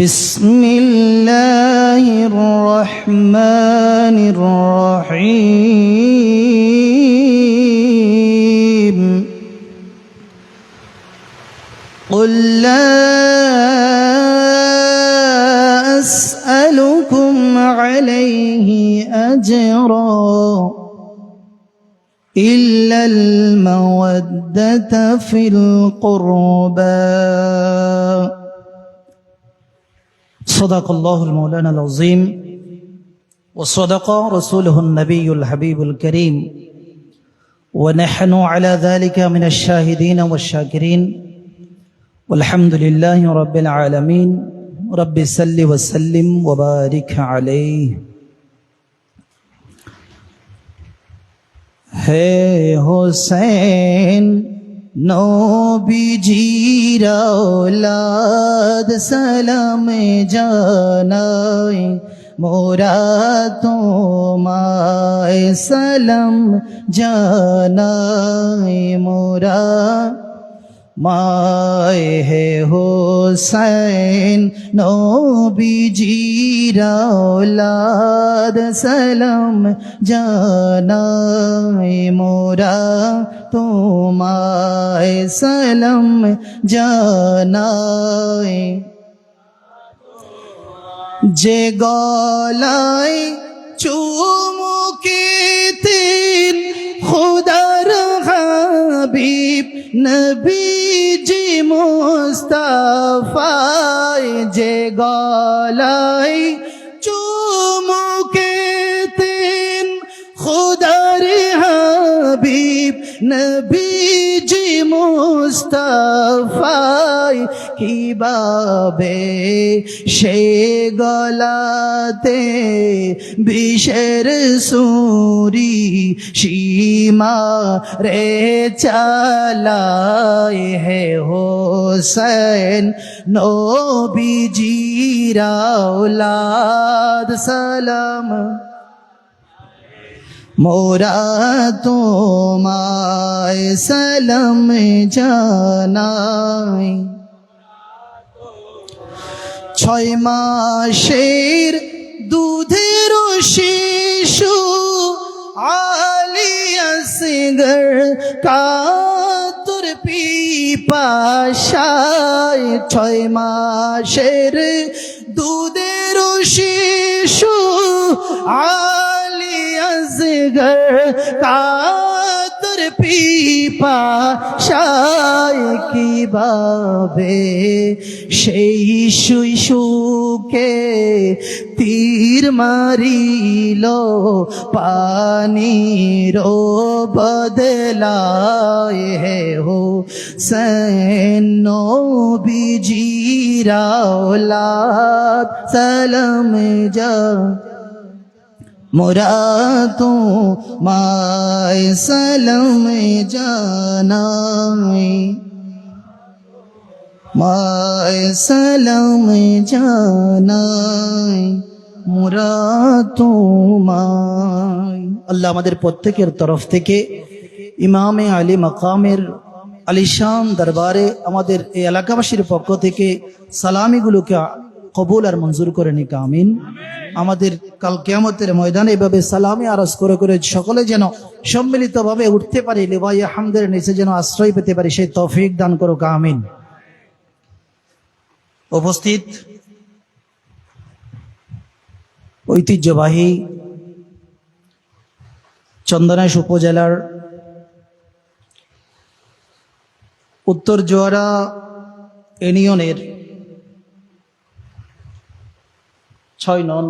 بسم الله الرحمن الرحيم قل لا أسألكم عليه أجرا إلا المودة في القربى صدق الله المولانا العظيم وصدق رسوله النبي الحبيب الكريم ونحن على ذلك من الشاهدين والشاكرين والحمد لله رب العالمين رب صل وسلم وبارك عليه হে হোসেন নবীজির আওলাদ সালাম জানাই মোরা তোমায় সালাম জানাই মোরা মায় হে হোসেন নবীজির আওলাদ সালাম জানাই মোরা তোমায় সালাম জানাই যে গলায় চুমুকেতেন খোদার হাবিব নবীজি মুস্তাফায় যে গলায় চুমুকেতেন খোদার হাবিব নবীজি মুস্তাফায় কিভাবে সে গলাতে বিষের সুরি সীমা রে চালায় হে হোসেন নবীজির আওলাদ সালাম মোরা তোমায় সালাম জানাই 6 মাসের দুধের শিশু আলিয়া সিগর কাতর পিপাসায় 6 মাসের দুধের শিশু আলিয়া সিগর কাতর পিপাসায় কিভাবে সেই শিশুকে তীর মারিল পানির বদলায় হে হোসেন নবীজির আওলাদ সালাম যা মোরা তোমায় সালাম জানাই মায় সালাম জানাই মোরা তোমায়। আল্লাহ আমাদের প্রত্যেকের তরফ থেকে ইমামে আলী মাকামের আলিশান দরবারে আমাদের এই এলাকাবাসীর পক্ষ থেকে সালামিগুলোকে কবুল আর মঞ্জুর করে নিক আমিন। আমাদের কাল কিয়ামতের ময়দানে এভাবে সালামি আরজ করে করে সকলে যেন সম্মিলিতভাবে উঠতে পারি, লিওয়ায়ে হামদের নিচে যেন আশ্রয় পেতে পারি, সেই তৌফিক দান করুক আমিন। উপস্থিত ঐতিহ্যবাহী চন্দনাইশ উপজেলার উত্তর জোয়ারা ইউনিয়নের 6 নং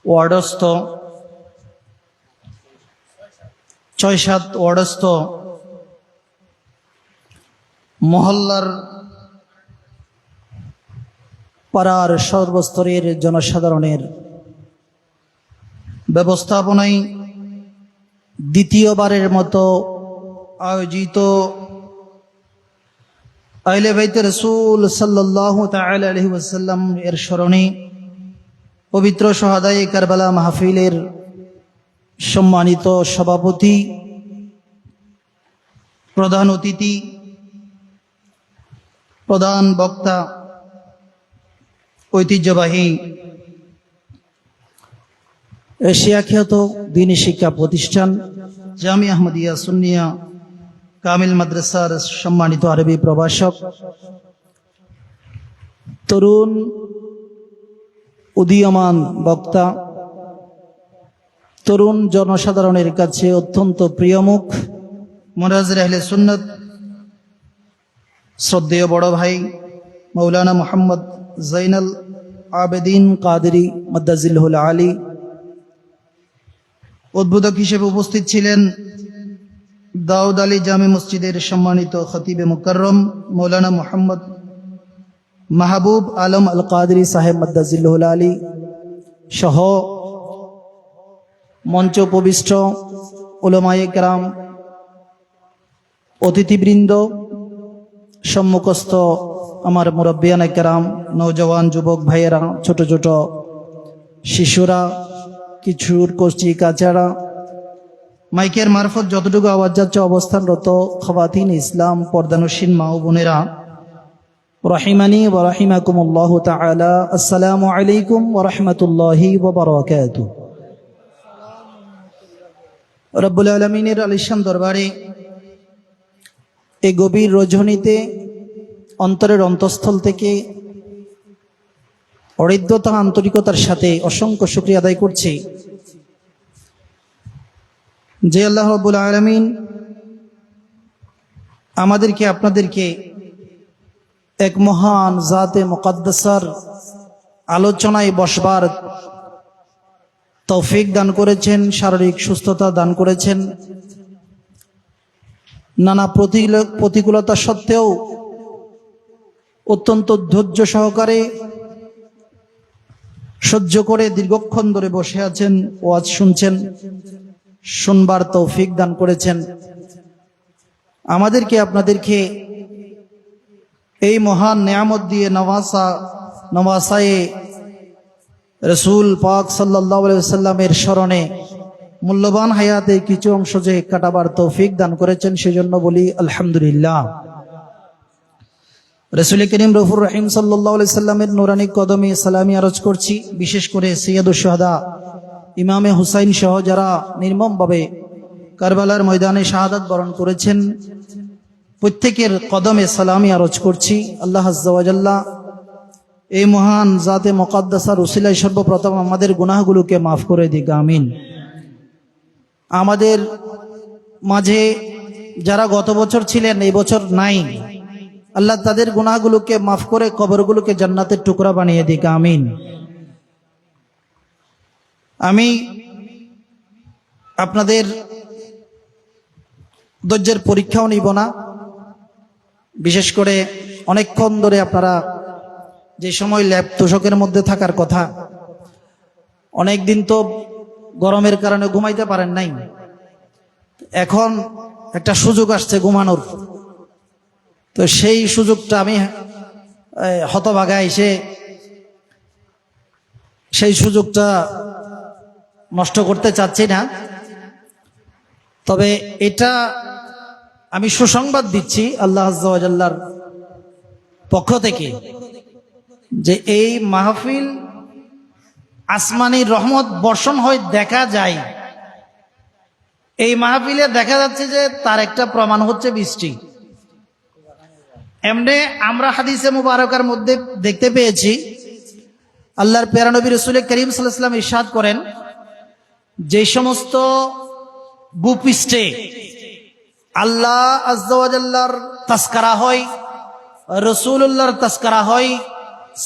ওয়ার্ডস্থ 6-7 ওয়ার্ডস্থ মহল্লার পাড়ার সর্বস্তরের জনসাধারণের ব্যবস্থাপনায় দ্বিতীয়বারের মতো আয়োজিত আহলে বাইত রাসূল সাল্লাল্লাহু তাআলা আলাইহি ওয়াসাল্লাম এর স্মরণে পবিত্র শাহাদায়ে কারবালা মাহফিলের সম্মানিত সভাপতি, প্রধান অতিথি, প্রধান বক্তা ঐতিহ্যবাহী এশিয়া খ্যাত দ্বীনী শিক্ষা প্রতিষ্ঠান জামিয়া আহমদিয়া সুন্নিয়া কামিল মাদ্রাসার সম্মানিত আরবি প্রভাষক, তরুণ উদীয়মান বক্তা, তরুণ জনসাধারণের কাছে অত্যন্ত প্রিয়মুখ, মুনাজ্জির আহলে সুন্নাত শ্রদ্ধেয় বড় ভাই মৌলানা মোহাম্মদ জৈনুল আবেদিন কাদেরী মাদ্দাজিল্লাহুল আলী। উদ্বোধক হিসেবে উপস্থিত ছিলেন দাউদ আলী জামে মসজিদের সম্মানিত খতিবে মুকাররম মৌলানা মোহাম্মদ মাহবুব আলম আল কাদেরী সাহেব মাদ্দাজিল্লাহুল আলী সহ মঞ্চ উপবিষ্ট উলামায়ে কেরাম, অতিথিবৃন্দ, সম্মুখস্থ আমার মুরব্বিয়ানে কেরাম, নওজওয়ান যুবক ভাইয়েরা, ছোট ছোট শিশুরা, কিশোর কচি কাচারা, মাইকের মারফত যতটুকু আওয়াজ যাচ্ছে অবস্থানরত খাওয়াতিন ইসলাম, পর্দানসীন মা ও বোনেরা, রাহিমানি ওয়া রাহিমাকুমুল্লাহ তাআলা, আসসালামু আলাইকুম ওয়া রাহমাতুল্লাহি ওয়া বারাকাতুহু। রব্বুল আলামিনের আলিশান দরবারে এই গভীর রজনীতে অন্তরের অন্তঃস্থল থেকে হৃদ্যতা আন্তরিকতার সাথে অসংখ্য শুকরিয়া আদায় করছি যে আল্লাহ রাব্বুল আলামিন আমাদেরকে আপনাদেরকে এক মহান জাতে মুকদ্দাসার আলোচনায় বসবার তৌফিক দান করেছেন, শারীরিক সুস্থতা দান করেছেন। নানা প্রতিকূলতা সত্ত্বেও অত্যন্ত ধৈর্য সহকারে সহ্য করে দীর্ঘক্ষণ ধরে বসে আছেন, ওয়াজ শুনছেন, শুনবার তৌফিক দান করেছেন। আমাদেরকে আপনাদেরকে এই মহান নেয়ামত দিয়ে নওয়াসায়ে রসুল পাক সাল্লাল্লাহু আলাইহি ওয়াসাল্লামের স্মরণে মূল্যবান হায়াতে কিছু অংশ যে কাটাবার তৌফিক দান করেছেন, সেজন্য বলি আলহামদুলিল্লাহ। রাসূল করিম রউফুর রহিম সাল্লাল্লাহু আলাইহি ওয়াসাল্লামের নূরানী কদমে সালামি আরজ করছি। বিশেষ করে সৈয়দুশ শুহাদা ইমামে হুসাইন সহ যারা নির্মমভাবে কারবালার ময়দানে শাহাদাত বরণ করেছেন, প্রত্যেকের কদমে সালামি আরজ করছি। আল্লাহ আজ্জা ওয়া জাল্লা এই মহান জাতে মুকদ্দাসার উসিলায় সর্বপ্রথম আমাদের গুনাহগুলোকে মাফ করে দিক, আমিন। আমাদের মাঝে যারা গত বছর ছিলেন, এই বছর নাই, আল্লাহ তাদের গুনাহগুলোকে মাফ করে কবরগুলোকে জান্নাতের টুকরা বানিয়ে দিক, আমিন। আমি আপনাদের ধৈর্যের পরীক্ষাও নিব না। বিশেষ করে অনেকক্ষণ ধরে আপনারা যে সময় ল্যাব তোষকের মধ্যে থাকার কথা, অনেক দিন তো গরমের কারণে ঘুমাইতে পারেন নাই, এখন একটা সুযোগ আসছে ঘুমানোর, তো সেই সুযোগটা আমি হতভাগা এসে সেই সুযোগটা নষ্ট করতে চাচ্ছি না। তবে এটা আমি সুসংবাদ দিচ্ছি আল্লাহ আজ্জা ওয়া জাল্লার পক্ষ থেকে যে এই মাহফিল আসমানি রহমত বর্ষণ হয় দেখা যায়। এই মাহফিলে দেখা যাচ্ছে যে তার একটা প্রমাণ হচ্ছে বৃষ্টি। এমনি আমরা হাদিসে মুবারকার মধ্যে দেখতে পেয়েছি আল্লাহর প্যারা নবী রাসূল করিম সাল্লাল্লাহু আলাইহি ওয়াসাল্লাম ইরশাদ করেন, যে সমস্ত ভূপৃষ্ঠে আল্লাহ আজ্জা ওয়া জাল্লার তাসকারা হয়, রাসূলুল্লাহর তাসকারা হয়,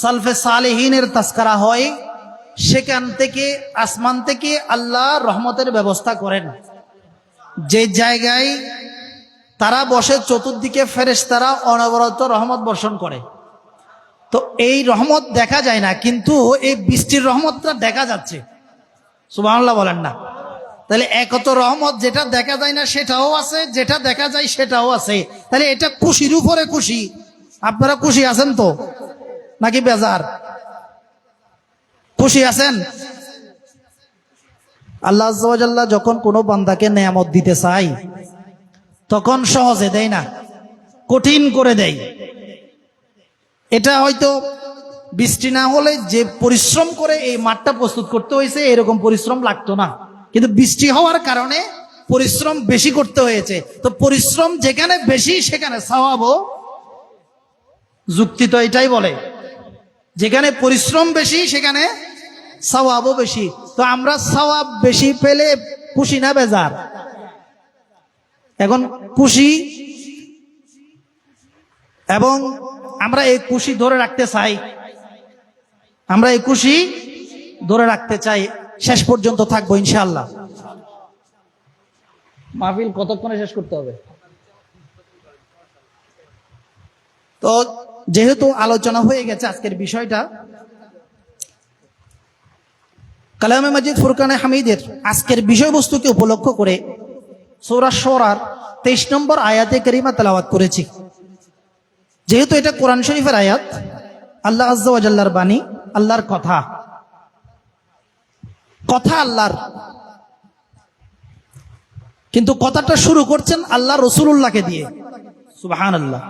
সালফে সালেহিনের তাসকারা হয়, সেখান থেকে আসমান থেকে আল্লাহ রহমতের ব্যবস্থা করেন। যে জায়গায় তারা বসে চতুর্দিকে ফেরেশতারা অনবরত রহমত বর্ষণ করে। তো এই রহমত দেখা যায় না, কিন্তু এই বৃষ্টির রহমতটা দেখা যাচ্ছে। সুবহানাল্লাহ বলেন না? তাহলে একত রহমত, যেটা দেখা যায় না সেটাও আছে, যেটা দেখা যায় সেটাও আছে। তাহলে এটা খুশির উপরে খুশি। আপনারা খুশি আছেন তো নাকি বেজার? খুশি আছেন? আল্লাহ আজ্জা ওয়া জাল্লা যখন কোনো বান্দাকে নেয়ামত দিতে চায় তখন সহজে দেয় না, কঠিন করে দেয়। এটা হয়তো বৃষ্টি না হলে যে পরিশ্রম করে এই মাঠটা প্রস্তুত করতে হয়েছে এরকম পরিশ্রম লাগতো না, কিন্তু বৃষ্টি হওয়ার কারণে পরিশ্রম বেশি করতে হয়েছে। তো পরিশ্রম যেখানে বেশি সেখানে সওয়াবও, যুক্তি তো এটাই বলে, যেখানে পরিশ্রম বেশি সেখানে সওয়াবও বেশি। তো আমরা সওয়াব বেশি পেলে খুশি না বেজার? এখন খুশি, এবং আমরা এই খুশি ধরে রাখতে চাই, আমরা এই খুশি ধরে রাখতে চাই, শেষ পর্যন্ত থাকবো ইনশাআল্লাহ। মাহফিল কতক্ষণে শেষ করতে হবে? তো যেহেতু আলোচনা হয়ে গেছে আজকের বিষয়টা, কালামে মাজিদ ফুরকানে হামিদের আজকের বিষয়বস্তুকে উপলক্ষ করে সূরা শুরার 23 নম্বর আয়াতে কারিমা তেলাওয়াত করেছি। যেহেতু এটা কোরআন শরীফের আয়াত, আল্লাহ আজ্জা ওয়া জাল্লার বাণী, আল্লাহর কথা, কথা আল্লাহর, কিন্তু কথাটা শুরু করছেন আল্লাহ রাসূলুল্লাহকে দিয়ে। সুবহানাল্লাহ।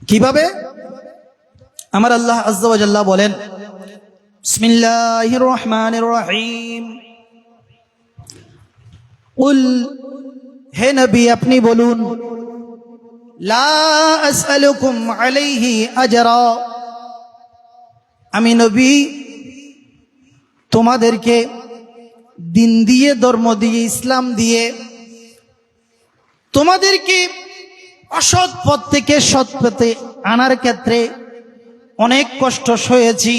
কিভাবে? আমার আল্লাহ আজ্জা ওয়া জাল্লা বলেন, বিসমিল্লাহির রহমানির রহিম, কুল, হে নবী আপনি বলুন, লা আসআলুকুম আলাইহি আজরা, আমি নবী তোমাদেরকে দিন দিয়ে, ধর্ম দিয়ে, ইসলাম দিয়ে তোমাদেরকে অসৎ পথ থেকে সৎ পথে আনার ক্ষেত্রে অনেক কষ্ট সয়েছি।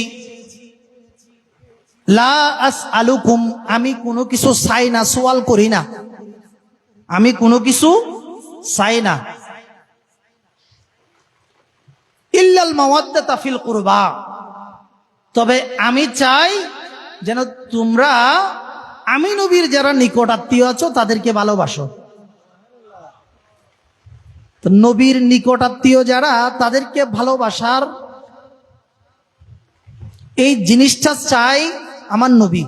লা আসআলুকুম, আমি কোনো কিছু চাই না, সওয়াল করি না, আমি কোনো কিছু চাই না। ইল্লাল মাওয়াদ্দাতা ফিল কুরবা, তবে আমি চাই যেন তোমরা আমি নবীর যারা নিকট আত্মীয় আছো তাদেরকে ভালোবাসো। তো নবীর নিকট আত্মীয় যারা, তাদেরকে ভালোবাসার এই জিনিসটা চাই আমার নবী,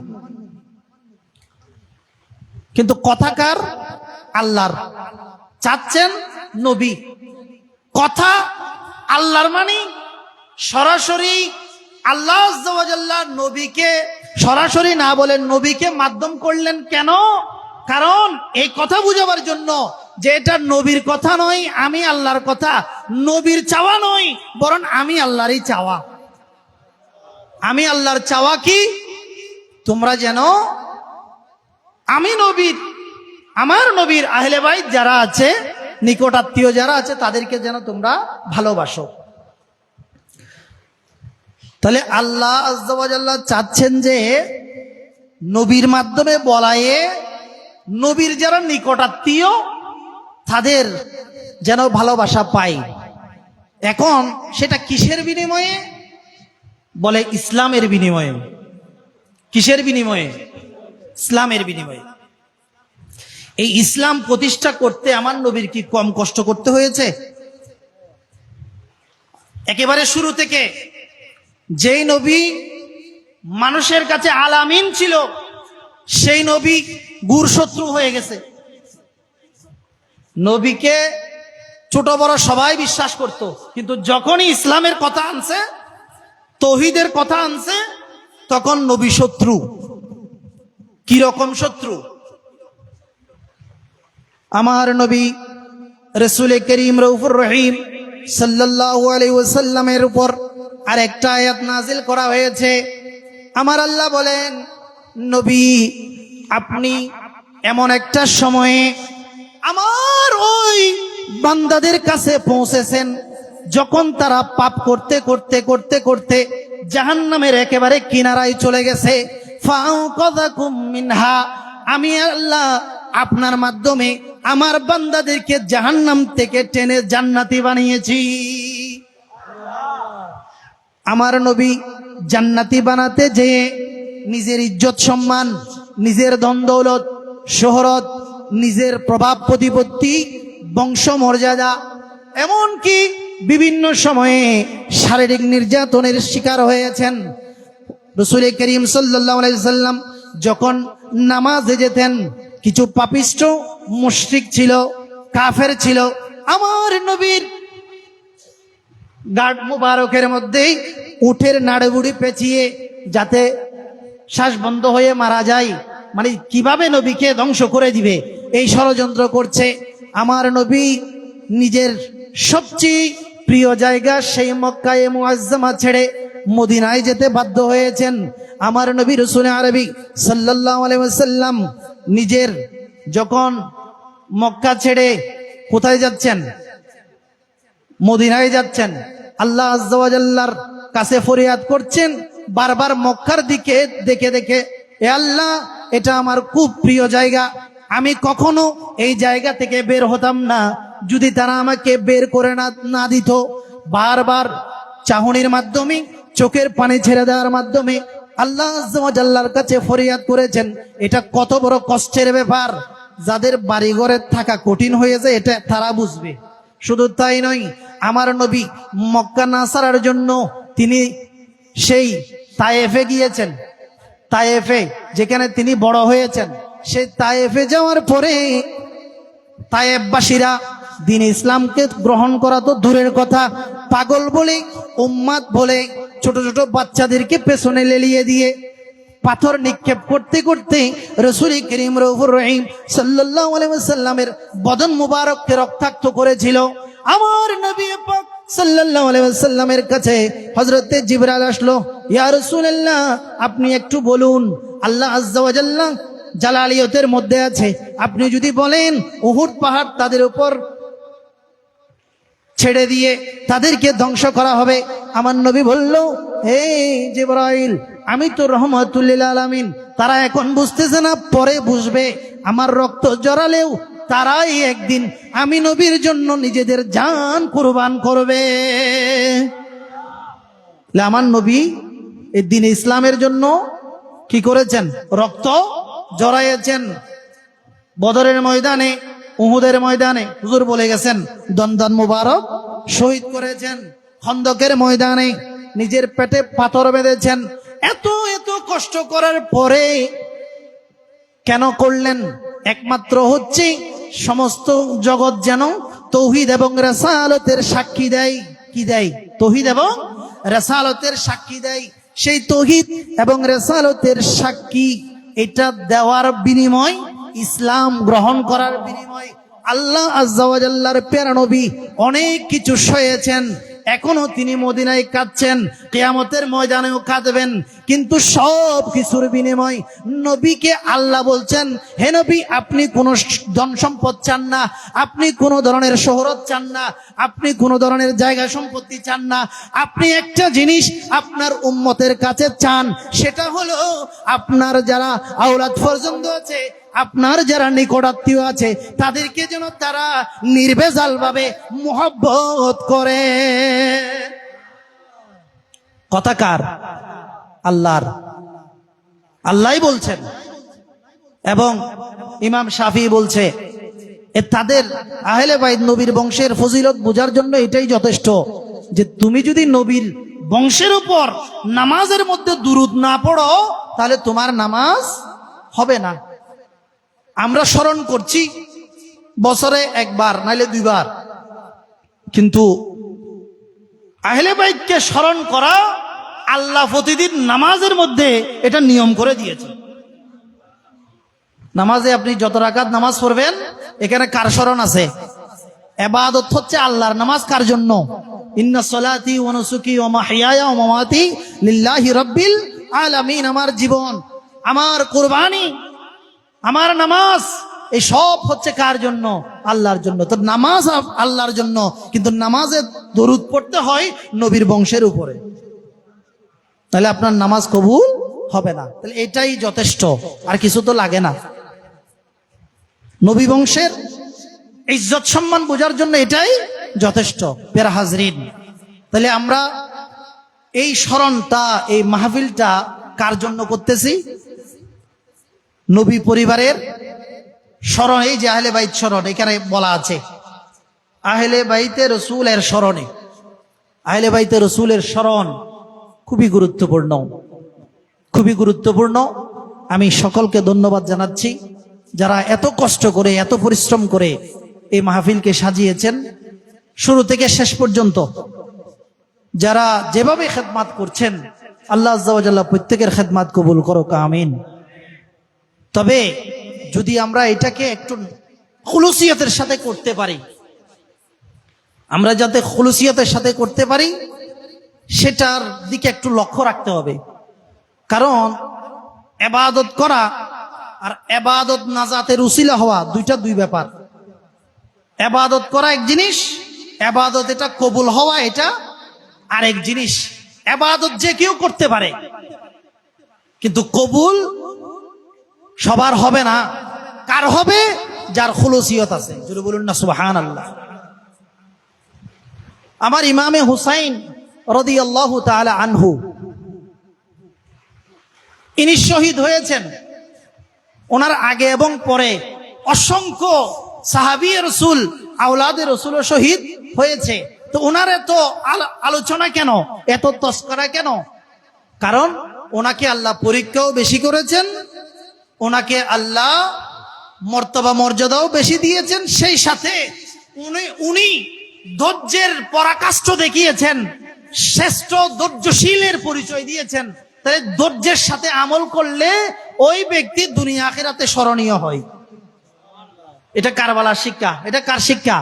কিন্তু কথাকার আল্লাহর, চাচ্ছেন নবী। কথা আল্লাহর মানে সরাসরি আল্লাহ আজ্জা ওয়া জাল্লা নবীকে সরাসরি না বলেন নবীকে মাধ্যম করলেন কেন? কারণ এই কথা বুঝাবার জন্য যে এটা নবীর কথা নয়, আমি আল্লাহর কথা, নবীর চাওয়া নয়, বরং আমি আল্লাহরই চাওয়া। আমি আল্লাহর চাওয়া কি? তোমরা যেন আমি নবীর, আমার নবীর আহলে বাইত যারা আছে, নিকট আত্মীয় যারা আছে, তাদেরকে যেন তোমরা ভালোবাসো। তাহলে আল্লাহ আজ্জা ওয়া জাল্লা চাচ্ছেন যে নবীর মাধ্যমে বলায়ে নবীর যারা নিকট আত্মীয় তাদের যেন ভালোবাসা পাই। এখন সেটা কিসের বিনিময়ে? বলে ইসলামের বিনিময়ে। কিসের বিনিময়ে? ইসলামের বিনিময়ে। এই ইসলাম প্রতিষ্ঠা করতে আমার নবীর কি কম কষ্ট করতে হয়েছে? একেবারে শুরু থেকে যেই নবী মানুষের কাছে আলামিন ছিল, সেই নবী গুর শত্রু হয়ে গেছে। নবীকে ছোট বড় সবাই বিশ্বাস করত, কিন্তু যখনই ইসলামের কথা আনছে, তৌহিদের কথা আনছে, তখন নবী শত্রু। কি রকম শত্রু? আমার নবী রাসূল করিম রউফুর রহিম সাল্লাল্লাহু আলাইহি ওয়াসাল্লামের উপর আরেকটা আয়াত নাজিল করা হয়েছে। আমার আল্লাহ বলেন, নবী আপনি এমন একটা সময়ে আমার ওই বান্দাদের কাছে পৌঁছেছেন যখন তারা পাপ করতে করতে করতে করতে জাহান্নামের একেবারে কিনারায় চলে গেছে। ফাআকাযাকুম মিনহা, আমি আল্লাহ আপনার মাধ্যমে আমার বান্দাদেরকে জাহান্নাম থেকে টেনে জান্নাতি বানিয়েছি। আমার নবী জান্নাতি বানাতে যেয়ে নিজের ইজ্জত সম্মান, নিজের ধন দৌলত, শোহরত, নিজের প্রভাব প্রতিপত্তি, বংশ মর্যাদা, এমনকি বিভিন্ন সময়ে শারীরিক নির্যাতনের শিকার হয়েছেন। রাসূল করিম সাল্লাল্লাহু আলাইহি সাল্লাম যখন নামাজে যেতেন, কিছু পাপিষ্ঠ মুশরিক ছিল, কাফের ছিল, আমার নবীর গাঢ় মুবারকের মধ্যেই উটের নাড়বুড়ি পেঁচিয়ে যাতে শ্বাস বন্ধ হয়ে মারা যায়, মানে কিভাবে নবীকে ধ্বংস করে দিবে এই ষড়যন্ত্র করছে। আমার নবী নিজের সবচেয়ে প্রিয় জায়গা সেই মক্কায়ে মুআজ্জামা ছেড়ে মদিনায় যেতে বাধ্য হয়েছেন। আমার নবী রাসূল আরবি সাল্লাল্লাহু আলাইহি ওয়াসাল্লাম নিজের যখন মক্কা ছেড়ে কোথায় যাচ্ছেন, মদিনায় যাচ্ছেন, আল্লাহ আজ্জা ওয়া জাল্লার কাছে ফরিয়াদ করছেন বারবার মক্কার দিকে দেখে দেখে, এ আল্লাহ, এটা আমার খুব প্রিয় জায়গা, আমি কখনো এই জায়গা থেকে বের হতাম না যদি তারা আমাকে বের করে না দিত। বারবার চাহনির মাধ্যমে, চোখের পানি ছেড়ে দেওয়ার মাধ্যমে আল্লাহ আজ্জা ওয়া জাল্লার কাছে ফরিয়াদ করেছেন। এটা কত বড় কষ্টের ব্যাপার, যাদের বাড়িঘরে থাকা কঠিন হয়ে যায় এটা তারা বুঝবে। শুধু তাই নয়, আমার নবী মক্কা না ছাড়ার জন্য তিনি সেই তায়েফে গিয়েছেন। তায়েফে যেখানে তিনি বড় হয়েছেন, সেই তায়েফে যাওয়ার পরে তায়েফবাসীরা দ্বীন ইসলামকে গ্রহণ করা তো দূরের কথা, পাগল বলে, উম্মাদ বলে ছোট ছোট বাচ্চাদেরকে পেছনে লেলিয়ে দিয়ে পাথর নিক্ষেপ করতে করতে রাসূল করিম রউফুর রহিম সাল্লাল্লাহু আলাইহি ওয়াসাল্লামের বদন মুবারককে রক্তাক্ত করেছিল। আমার নবী পাক সাল্লাল্লাহু আলাইহি ওয়াসাল্লামের কাছে হযরতে জিবরাইল আসলো, ইয়া রাসূলুল্লাহ, আপনি একটু বলুন, আল্লাহ আজ্জা ওয়া জাল্লা জালালিয়তের মধ্যে আছে, আপনি যদি বলেন উহুদ পাহাড় তাদের উপর ছেড়ে দিয়ে তাদেরকে ধ্বংস করা হবে। আমার নবী বলল, হে জিবরাইল, আমি তো রহমাতুল লিল আলামিন, তারা এখন বুঝতেছে না, পরে বুঝবে। আমার রক্ত জড়ালেও তারাই একদিন আমি নবীর জন্য নিজেদের জান কুরবান করবে। আমার নবী এই দ্বীন ইসলামের জন্য কি করেছেন? রক্ত জড়াইয়েছেন। বদরের ময়দানে, উহুদের ময়দানে হুজুর বলে গেছেন দন্দন মুবারক শহীদ করেছেন। খন্দকের ময়দানে নিজের পেটে পাথর বেঁধেছেন। এত এত কষ্ট করার পরে কেন করলেন? একমাত্র হচ্ছে সমস্ত জগৎ যেন তৌহিদ এবং রিসালাতের সাক্ষী দেয়। কি দেয়? তৌহিদ এবং রিসালাতের সাক্ষী দেয়। সেই তৌহিদ এবং রিসালাতের সাক্ষী এটা দেওয়ার বিনিময়, ইসলাম গ্রহণ করার বিনিময় আল্লাহ আজ্জা ওয়া জাল্লার প্যারা নবী অনেক কিছু সয়েছেন। এখনো তিনি মদিনায় কাঁদছেন, কিয়ামতের ময়দানেও কাঁদবেন। কিন্তু সব কিছুর বিনিময় নবীকে আল্লাহ বলছেন, হে নবী, আপনি কোনো ধন সম্পদ চান না, আপনি কোনো ধরনের শোহরত চান না, আপনি কোনো ধরনের জায়গা সম্পত্তি চান না, আপনি একটা জিনিস আপনার উম্মতের কাছে চান, সেটা হলো আপনার যারা আওলাদ ফরজন্দ আছে, আপনার যারা নিকটাত্মীয় আছে, তাদেরকে যেন তারা নির্ভেজাল ভাবে মুহাব্বত করে। কথা কার? আল্লাহর। আল্লাহই বলছেন। এবং ইমাম শাফি বলছে তাদের আহলে বাইত নবীর বংশের ফজিলত বোঝার জন্য এটাই যথেষ্ট যে তুমি যদি নবীর বংশের উপর নামাজের মধ্যে দুরূদ না পড়ো তাহলে তোমার নামাজ হবে না। আমরা স্মরণ করছি বছরে একবার নাইলে দুইবার, কিন্তু আহলে বাইতকে স্মরণ করা আল্লাহ প্রতিদিন নামাজের মধ্যে এটা নিয়ম করে দিয়েছে। নামাজে আপনি যত রাকাত নামাজ পড়বেন, এখানে কার স্মরণ আছে? ইবাদত হচ্ছে আল্লাহর। নামাজ কার জন্য? ইন্না সলাতি ওয়া নুসুকি ওয়া মাহইয়ায়া ওয়া মামাতি লিল্লাহি রাব্বিল আলামিন। আমার জীবন, আমার কুরবানি, আমার নামাজ, এই সব হচ্ছে কার জন্য? আল্লাহর জন্য। তো নামাজ আল্লাহর জন্য, কিন্তু নামাজে দরুদ পড়তে হয় নবীর বংশের উপরে, তাহলে আপনার নামাজ কবুল হবে না। তাহলে এটাই যথেষ্ট, আর কিছু তো লাগে না। নবী বংশের ইজ্জত সম্মান বোঝার জন্য এটাই যথেষ্ট। প্যারা হাজরিন, তাহলে আমরা এই স্মরণটা, এই মাহফিলটা কার জন্য করতেছি? নবী পরিবারের স্মরণ। এই যে আহলে বাইত স্মরণ, এখানে বলা আছে আহলে বাইতে রসুলের স্মরণে। আহলে বাইতে রসুলের স্মরণ খুবই গুরুত্বপূর্ণ, খুবই গুরুত্বপূর্ণ। আমি সকলকে ধন্যবাদ জানাচ্ছি যারা এত কষ্ট করে, এত পরিশ্রম করে এই মাহফিলকে সাজিয়েছেন। শুরু থেকে শেষ পর্যন্ত যারা যেভাবে খেদমাত করছেন আল্লাহ আজ্জা ওয়া জাল্লা প্রত্যেকের খেদমাত কবুল করো, আমিন। তবে যদি আমরা এটাকে একটু খুলুসিয়তের সাথে করতে পারি, আমরা যাতে খুলুসিয়তের সাথে করতে পারি সেটার দিকে একটু লক্ষ্য রাখতে হবে। কারণ ইবাদত করা আর ইবাদত নাজাতের উসিলা হওয়া দুই ব্যাপার। ইবাদত করা এক জিনিস, ইবাদত এটা কবুল হওয়া এটা আরেক জিনিস। ইবাদত যে কেউ করতে পারে, কিন্তু কবুল সবার হবে না। কার হবে? যার খুলুসিয়ত আছে। জোরে বলুন না সুবহানাল্লাহ। আমার ইমামে হুসাইন রাদিয়াল্লাহু তাআলা আনহু, ইনি শহীদ হয়েছেন। ওনার আগে এবং পরে অসংখ্য সাহাবী রাসূল, আওলাদে রাসূলও শহীদ হয়েছে। তো ওনার এত আলোচনা কেন, এত তস্করা কেন? কারণ ওনাকে আল্লাহ পরীক্ষাও বেশি করেছেন, ওনাকে আল্লাহ মর্তবা মর্যাদাও বেশি দিয়েছেন, সেই সাথে উনি ধৈর্যের পরাকাষ্ঠ দেখিয়েছেন, শ্রেষ্ঠ ধৈর্যশীলের পরিচয় দিয়েছেন। তাই ধৈর্যের সাথে আমল করলে ওই ব্যক্তি দুনিয়া আখিরাতে স্মরণীয় হয়। এটা কারবালার শিক্ষা। এটা কার শিক্ষা?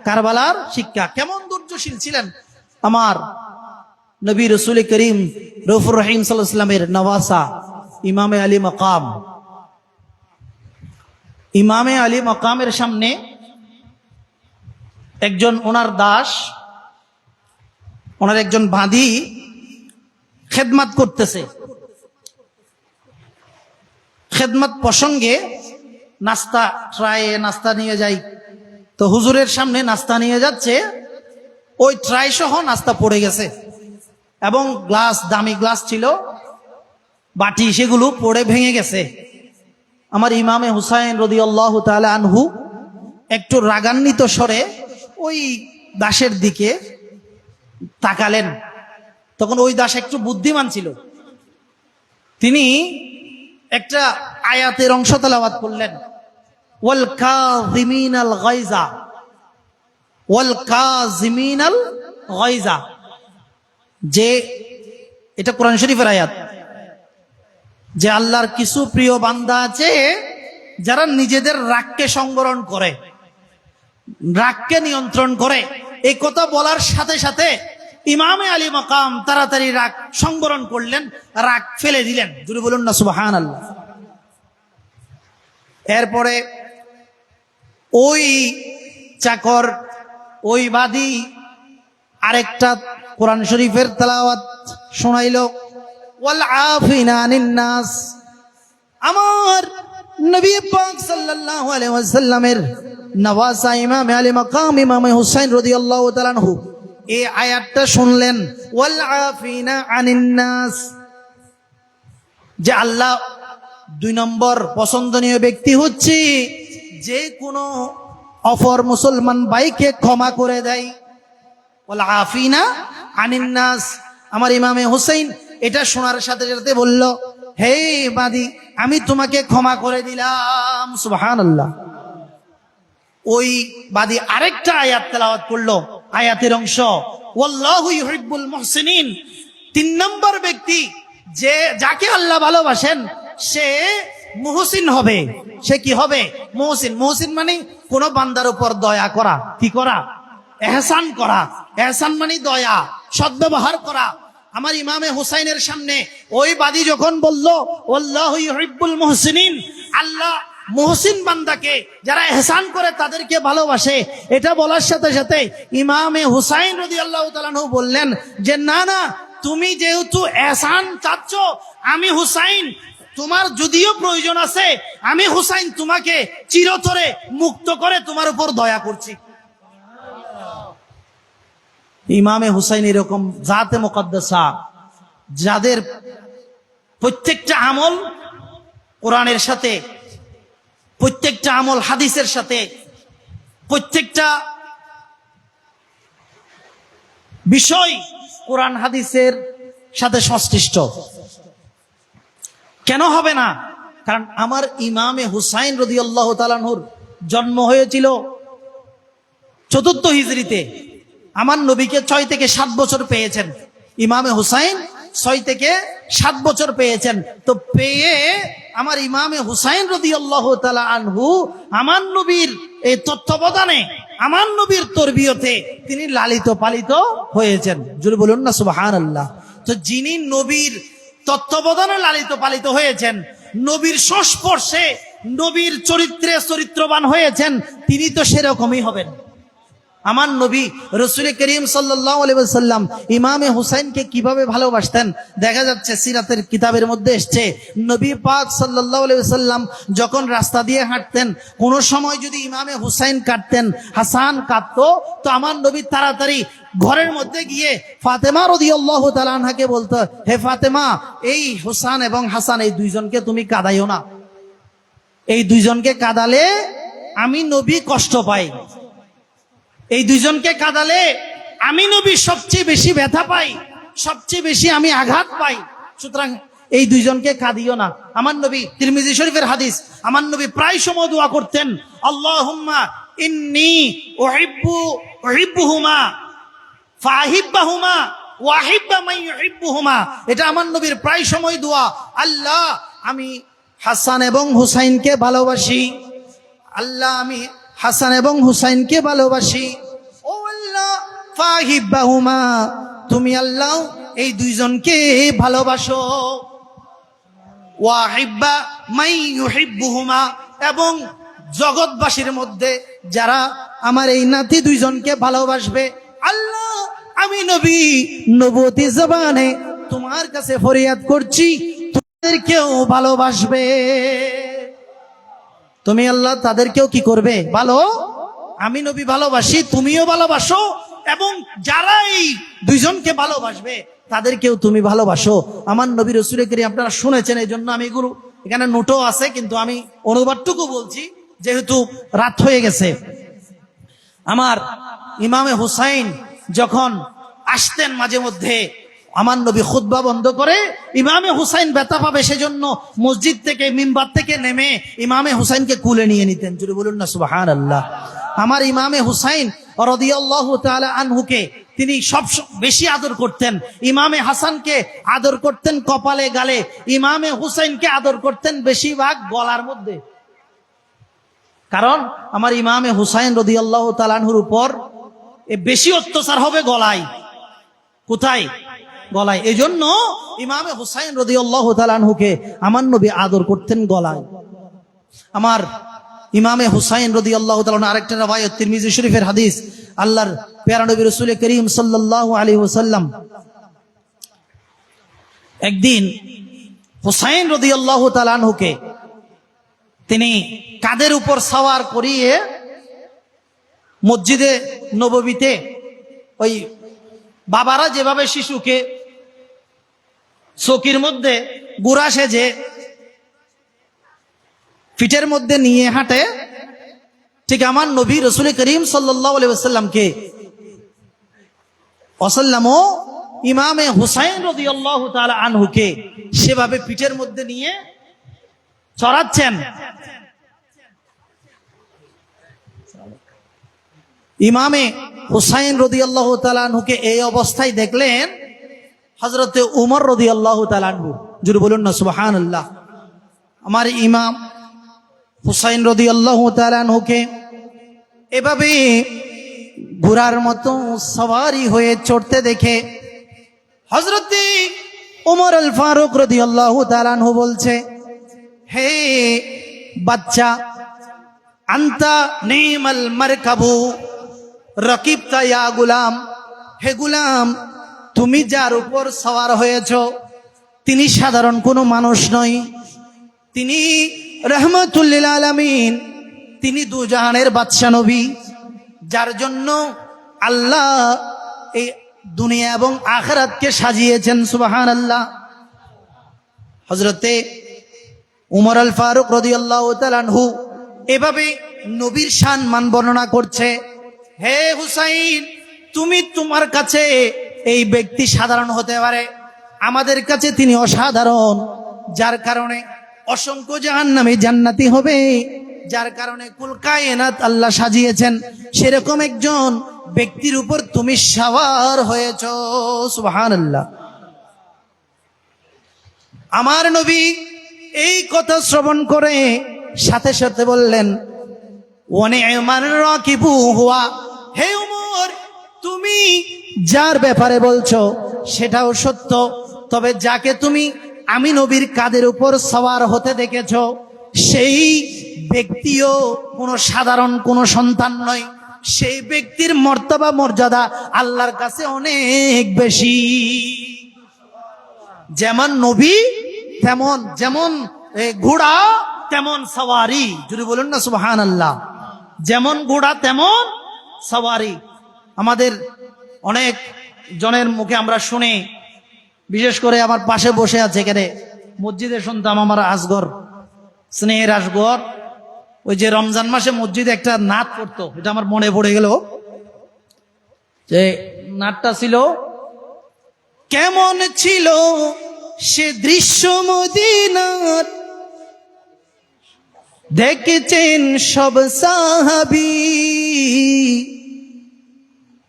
কারবালার শিক্ষা। কেমন ধৈর্যশীল ছিলেন আমার নবী রাসূল করিম রউফুর রহিম সাল্লাল্লাহু আলাইহি ওয়াসাল্লামের নওয়াসা ইমামে আলী মাকাম। ইমামে আলী মাকামের সামনে একজন ওনার দাস, ওনার একজন বাঁধি খেদমত করতেছে। খেদমত প্রসঙ্গে নাস্তা ট্রায়ে নাস্তা নিয়ে যাই, তো হুজুরের সামনে নাস্তা নিয়ে যাচ্ছে, ওই ট্রাই সহ নাস্তা পড়ে গেছে এবং গ্লাস, দামি গ্লাস ছিল, বাটি, সেগুলো পড়ে ভেঙে গেছে। আমার ইমামে হুসাইন রাদিয়াল্লাহু তাআলা আনহু একটু রাগান্বিত স্বরে ওই দাসের দিকে তাকালেন। তখন ওই দাস একটু বুদ্ধিমান ছিল, তিনি একটা আয়াতের অংশ তেলাওয়াত করলেন, ওয়াল কাযিমিনাল গায়জা, ওয়াল কাযিমিনাল গায়জা, যে এটা কোরআন শরীফের আয়াত, যে আল্লাহর কিছু প্রিয় বান্দা আছে যারা নিজেদের রাগকে সংবরণ করে, রাগকে নিয়ন্ত্রণ করে। এই কথা বলার সাথে সাথে ইমামে আলী মাকাম তাড়াতাড়ি রাগ সংবরণ করলেন, রাগ ফেলে দিলেন। জোরে বলুন না সুবহানাল্লাহ। এরপরে ওই চাকর, ওই বাদী আরেকটা কোরআন শরীফের তেলাওয়াত শোনাইল, ওয়াল আফিনা আনিন নাস। আমার নবী পাক সাল্লাল্লাহু আলাইহি ওয়াসাল্লামের নওয়াসা ইমামে আলী মাকাম ইমামে হুসাইন রাদিয়াল্লাহু তাআলা আনহু এই আয়াতটা শুনলেন, ওয়াল আফিনা আনিন নাস, যে আল্লাহ 2 নম্বর পছন্দনীয় ব্যক্তি হচ্ছে যে কোনো অপর মুসলমান ভাইকে ক্ষমা করে দেয়। ওয়াল আফিনা আনিন নাস। আমার ইমামে হুসাইন এটা শোনার সাথে সাথে বলল, হে বাদী, আমি তোমাকে ক্ষমা করে দিলাম। সুবহানাল্লাহ। ওই বাদী আরেকটা আয়াত তেলাওয়াত করলো, আয়াতের অংশ, ওয়াল্লাহু ইউহিব্বুল মুহসিনিন। 3 নম্বর ব্যক্তি যে যাকে আল্লাহ ভালোবাসেন সে মুহসিন হবে। সে কি হবে? মুহসিন। মুহসিন মানে কোন বান্দার উপর দয়া করা। কি করা? এহসান করা। এহসান মানে দয়া, সদ্ব্যবহার করা। আমার ইমামে হুসাইনের সামনে ওই বাদী যখন বলল আল্লাহু ইউহিব্বুল মুহসিনিন, আল্লাহ মুহসিন বান্দাকে, যারা এহসান করে তাদেরকে ভালোবাসে, এটা বলার সাথে সাথে ইমামে হুসাইন রাদিয়াল্লাহু তাআলা আনহু বললেন যে না না, তুমি যেহেতু এহসান চাচ্ছ, আমি হুসাইন, তোমার যদিও প্রয়োজন আছে, আমি হুসাইন তোমাকে চিরতরে মুক্ত করে তোমার উপর দয়া করছি। ইমামে হুসাইন এরকম জাতে মুকদ্দাসা, যাদের প্রত্যেকটা আমল কোরআনের সাথে, প্রত্যেকটা আমল হাদিসের সাথে, প্রত্যেকটা বিষয় কোরআন হাদিসের সাথে সংশ্লিষ্ট। কেন হবে না? কারণ আমার ইমামে হুসাইন রাদিয়াল্লাহু তাআলা আনহুর জন্ম হয়েছিল 4th হিজরিতে। আমার নবীকে 6 থেকে 7 বছর পেয়েছেন, ইমামে হুসাইন 6 থেকে 7 বছর পেয়েছেন। তো পেয়ে আমার ইমামে হুসাইন রাদিয়াল্লাহু তাআলা আনহু আমার নবীর এই তত্ত্বাবধানে, আমার নবীর তরবিয়তে তিনি লালিত পালিত হয়েছেন। জোরে বলুন না সুবহানাল্লাহ। তো যিনি নবীর তত্ত্বাবধানে লালিত পালিত হয়েছেন, নবীর সংস্পর্শে, নবীর চরিত্রে চরিত্রবান হয়েছেন, তিনি তো সেরকমই হবেন। আমার নবী রাসূল করিম সাল্লাল্লাহু আলাইহি ওয়াসাল্লাম ইমামে হুসাইনকে কিভাবে ভালোবাসতেন দেখা যাচ্ছে সিরাতের কিতাবের মধ্যে এসেছে। নবী পাক সাল্লাল্লাহু আলাইহি ওয়াসাল্লাম যখন রাস্তা দিয়ে হাঁটতেন, কোন সময় যদি ইমামে হুসাইন কাটতেন, হাসান কাটতো, তো আমার নবী তাড়াতাড়ি ঘরের মধ্যে গিয়ে ফাতেমা রাদিয়াল্লাহু তাআলা আনহাকে বলতো, হে ফাতেমা, এই হুসান এবং হাসান এই দুইজনকে তুমি কাঁদাইও না, এই দুইজনকে কাঁদালে আমি নবী কষ্ট পাই, এই দুইজনকে কাঁদালে আমি নবী সবচেয়ে বেশি ব্যথা পাই, সবচেয়ে বেশি আমি আঘাত পাই, সুতরাং এই দুইজনকে কাঁদিও না। আমার নবী, তিরমিজি শরীফের হাদিস, আমার নবী প্রায় সময় দোয়া করতেন, আল্লাহুম্মা ইন্নী উহিব্বুহুমা ফাহিব্বাহুমা ওয়া আহিব্বা মান ইউহিব্বুহুমা। এটা আমার নবীর প্রায় সময় দোয়া। আল্লাহ, আমি হাসান এবং হুসাইনকে ভালোবাসি, আল্লাহ আমি হাসান এবং হুসাইনকে ভালোবাসি, ও আল্লাহ ফাহিব্বাহুমা, তুমি আল্লাহ এই দুইজনকে ভালোবাসো, ওয়াহিব্বা মান ইউহিব্বুহুমা, এবং জগৎবাসীর মধ্যে যারা আমার এই নাতি দুইজনকে ভালোবাসবে, আল্লাহ আমি নবী নবুয়তি জবানে তোমার কাছে ফরিয়াদ করছি, তাদেরকেও ভালোবাসবে তুমি আল্লাহ, তাদেরকেও কি করবে ভালো, আমি নবী ভালোবাসি, তুমিও ভালোবাসো, এবং যারা এই দুইজনকে ভালোবাসবে তাদেরকেও তুমি ভালোবাসো। আমার নবী রাসূল করিম আপনারা শুনেছেন, এই জন্য আমি এগুলো এখানে নোটও আছে, কিন্তু আমি অনুবাদটুকু বলছি যেহেতু রাত হয়ে গেছে। আমার ইমামে হুসাইন যখন আসতেন মাঝে মধ্যে, আমার নবী খুতবা বন্ধ করে, ইমামে হুসাইন ব্যথা পাবে সেজন্য মসজিদ থেকে, মিম্বার থেকে নেমে ইমামে হুসাইনকে কুলে নিয়ে নিতেন। জোরে বলুন না সুবহানাল্লাহ। আমার ইমামে হুসাইন রাদিয়াল্লাহু তাআলা আনহুকে তিনি সব বেশি আদর করতেন। ইমামে হাসানকে আদর করতেন কপালে গালে, ইমামে হুসাইনকে আদর করতেন বেশিরভাগ গলার মধ্যে। কারণ আমার ইমামে হুসাইন রাদিয়াল্লাহু তাআলা আনহুর উপর বেশি অত্যাচার হবে গলায়। কোথায়? গলায়। এই জন্য ইমামে হুসাইন রাদিয়াল্লাহু তাআলা আনহুকে আমার নবী আদর করতেন গলায়। আমার ইমামে হুসাইন রাদিয়াল্লাহু তাআলা আরেকটা riwayat তিরমিজি শরীফের হাদিস, আল্লাহর প্যারা নবী রাসূল করিম সাল্লাল্লাহু আলাইহি ওয়াসাল্লাম একদিন হুসাইন রাদিয়াল্লাহু তাআলা আনহুকে তিনি কাঁধের উপর সওয়ার করিয়ে মসজিদে নববীতে, ওই বাবারা যেভাবে শিশুকে চকির মধ্যে গুড়া সেজে পিঠের মধ্যে নিয়ে হাঁটে, ঠিক আমার নবী রাসূল করিম সাল্লাল্লাহু আলাইহি ওয়াসাল্লামকে ওয়াসাল্লামও ইমামে হুসাইন রাদিয়াল্লাহু তাআলা আনহুকে সেভাবে পিঠের মধ্যে নিয়ে চড়াচ্ছেন। ইমামে হুসাইন রাদিয়াল্লাহু তাআলা আনহুকে এই অবস্থায় দেখলেন হযরতে উমর রাদিয়াল্লাহু তাআলা আনহু। জোরে বলুন না সুবহানাল্লাহ। আমার ইমাম হুসাইন রাদিয়াল্লাহু তাআলা আনহুকে এভাবে ঘোড়ার মতো সওয়ারি হয়ে চড়তে দেখে হযরতে উমর আল ফারুক রাদিয়াল্লাহু তাআলা আনহু বলছে, হে বাচ্চা, আনতা নিমাল মারকাবু রাকিবতা ইয়া গুলাম, হে গুলাম, তুমি যার উপর সওয়ার হয়েছ তিনি সাধারণ কোনো মানুষ নয়, তিনি রাহমাতুল লিল আলামিন, তিনি দুজাহানের বাদশা নবী, যার জন্য আল্লাহ এই দুনিয়া এবং আখিরাতকে সাজিয়েছেন। সুবহানাল্লাহ। হযরতে উমর আল ফারুক রাদিয়াল্লাহু তাআলা আনহু এভাবে নবীর শান মান বর্ণনা করছে, হে হুসাইন, তুমি, তোমার কাছে এই ব্যক্তি সাধারণ হতে পারে, আমাদের কাছে তিনি অসাধারণ, যার কারণে অসংখ্য জাহান্নামী জান্নাতি হবে, যার কারণে কুল কায়নাত আল্লাহ সাজিয়েছেন, সেরকম একজন ব্যক্তির উপর তুমি সওয়ার হয়েছ। সুবহানাল্লাহ। আমার নবী এই কথা শ্রবণ করে সাথে সাথে বললেন, ওয়ানি'মার রাকিবু হুয়া, হে উমর, তুমি যার ব্যাপারে বলছো সেটাও সত্য, তবে যাকে তুমি আমি নবীর কাঁধের উপর সওয়ার হতে দেখেছো সেই ব্যক্তিও কোনো সাধারণ কোনো সন্তান নয়, সেই ব্যক্তির মর্তবা মর্যাদা আল্লাহর কাছে অনেক বেশি। যেমন নবী তেমন, যেমন ঘোড়া তেমন সওয়ারি, যদি বলুন না সুবহানাল্লাহ। যেমন ঘোড়া তেমন সওয়ারি। আমাদের অনেক জনের মুখে আমরা শুনি, বিশেষ করে আমার পাশে বসে আছে এখানে মসজিদে শুনতাম আমার আসগর, স্নেহের আসগর, ওই যে রমজান মাসে মসজিদে একটা নাত পড়তো, এটা আমার মনে পড়ে গেল। যে নাতটা ছিল, কেমন ছিল সে দৃশ্য মদিনার, দেখেছেন সব সাহাবী,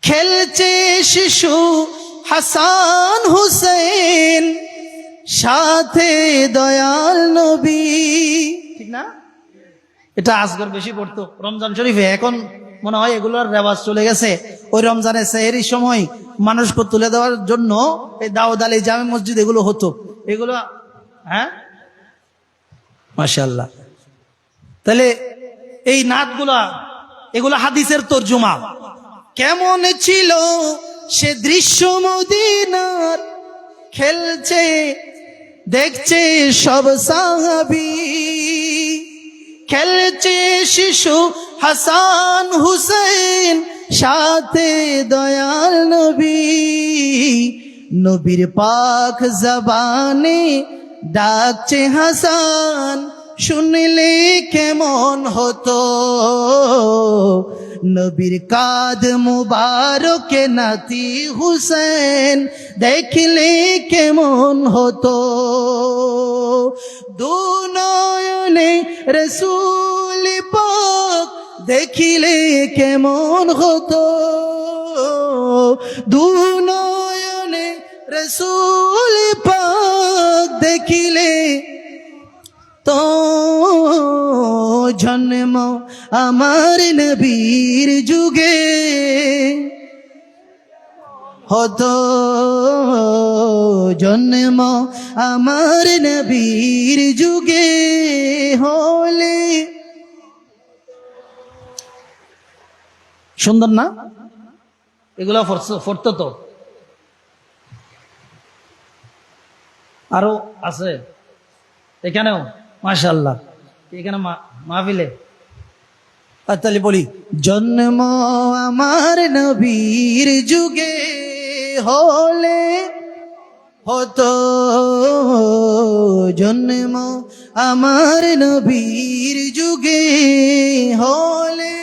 খেলছে শিশু হাসান হুসেন, সাথে দয়াল নবী। ঠিক না? এটা আসগর বেশি পড়তো রমজান শরীফে। এখন মনে হয় এগুলোর রেওয়াজ চলে গেছে। ওই রমজানের সেহরির সময় মানুষকে তুলে দেওয়ার জন্য এই দাউদ আলী জামে মসজিদ এগুলো হতো, এগুলো। হ্যাঁ, মাশাআল্লাহ। তাহলে এই নাতগুলা এগুলো হাদিসের তরজমা। কেমন ছিল সে দৃশ্য মদিনার, খেলছে দেখছে সব সাহাবী, খেলছে শিশু হাসান হুসেন, সাথে দয়াল নবী। নবীর পাক জবানে ডাকছে হাসান, শুনলে কেমন হতো, নবীর কাঁধ মুবারকে নাতি হুসেন, দেখলে কেমন হতো। দু নয়নে রসূল পাক দেখিলে কেমন হতো, দু নয়নে রসূল পাক দেখিলে তো জন্ম আমার নবীর যুগে হতো, জন্ম আমার নবীর যুগে হলে। সুন্দর না? এগুলা ফরতো তো আরো আছে এখানেও, মাশাআল্লাহ। এখানে মাহফিলে তাহলে বলি, জন্ম আমার নবীর যুগে হলে হতো, জন্ম আমার নবীর যুগে হলে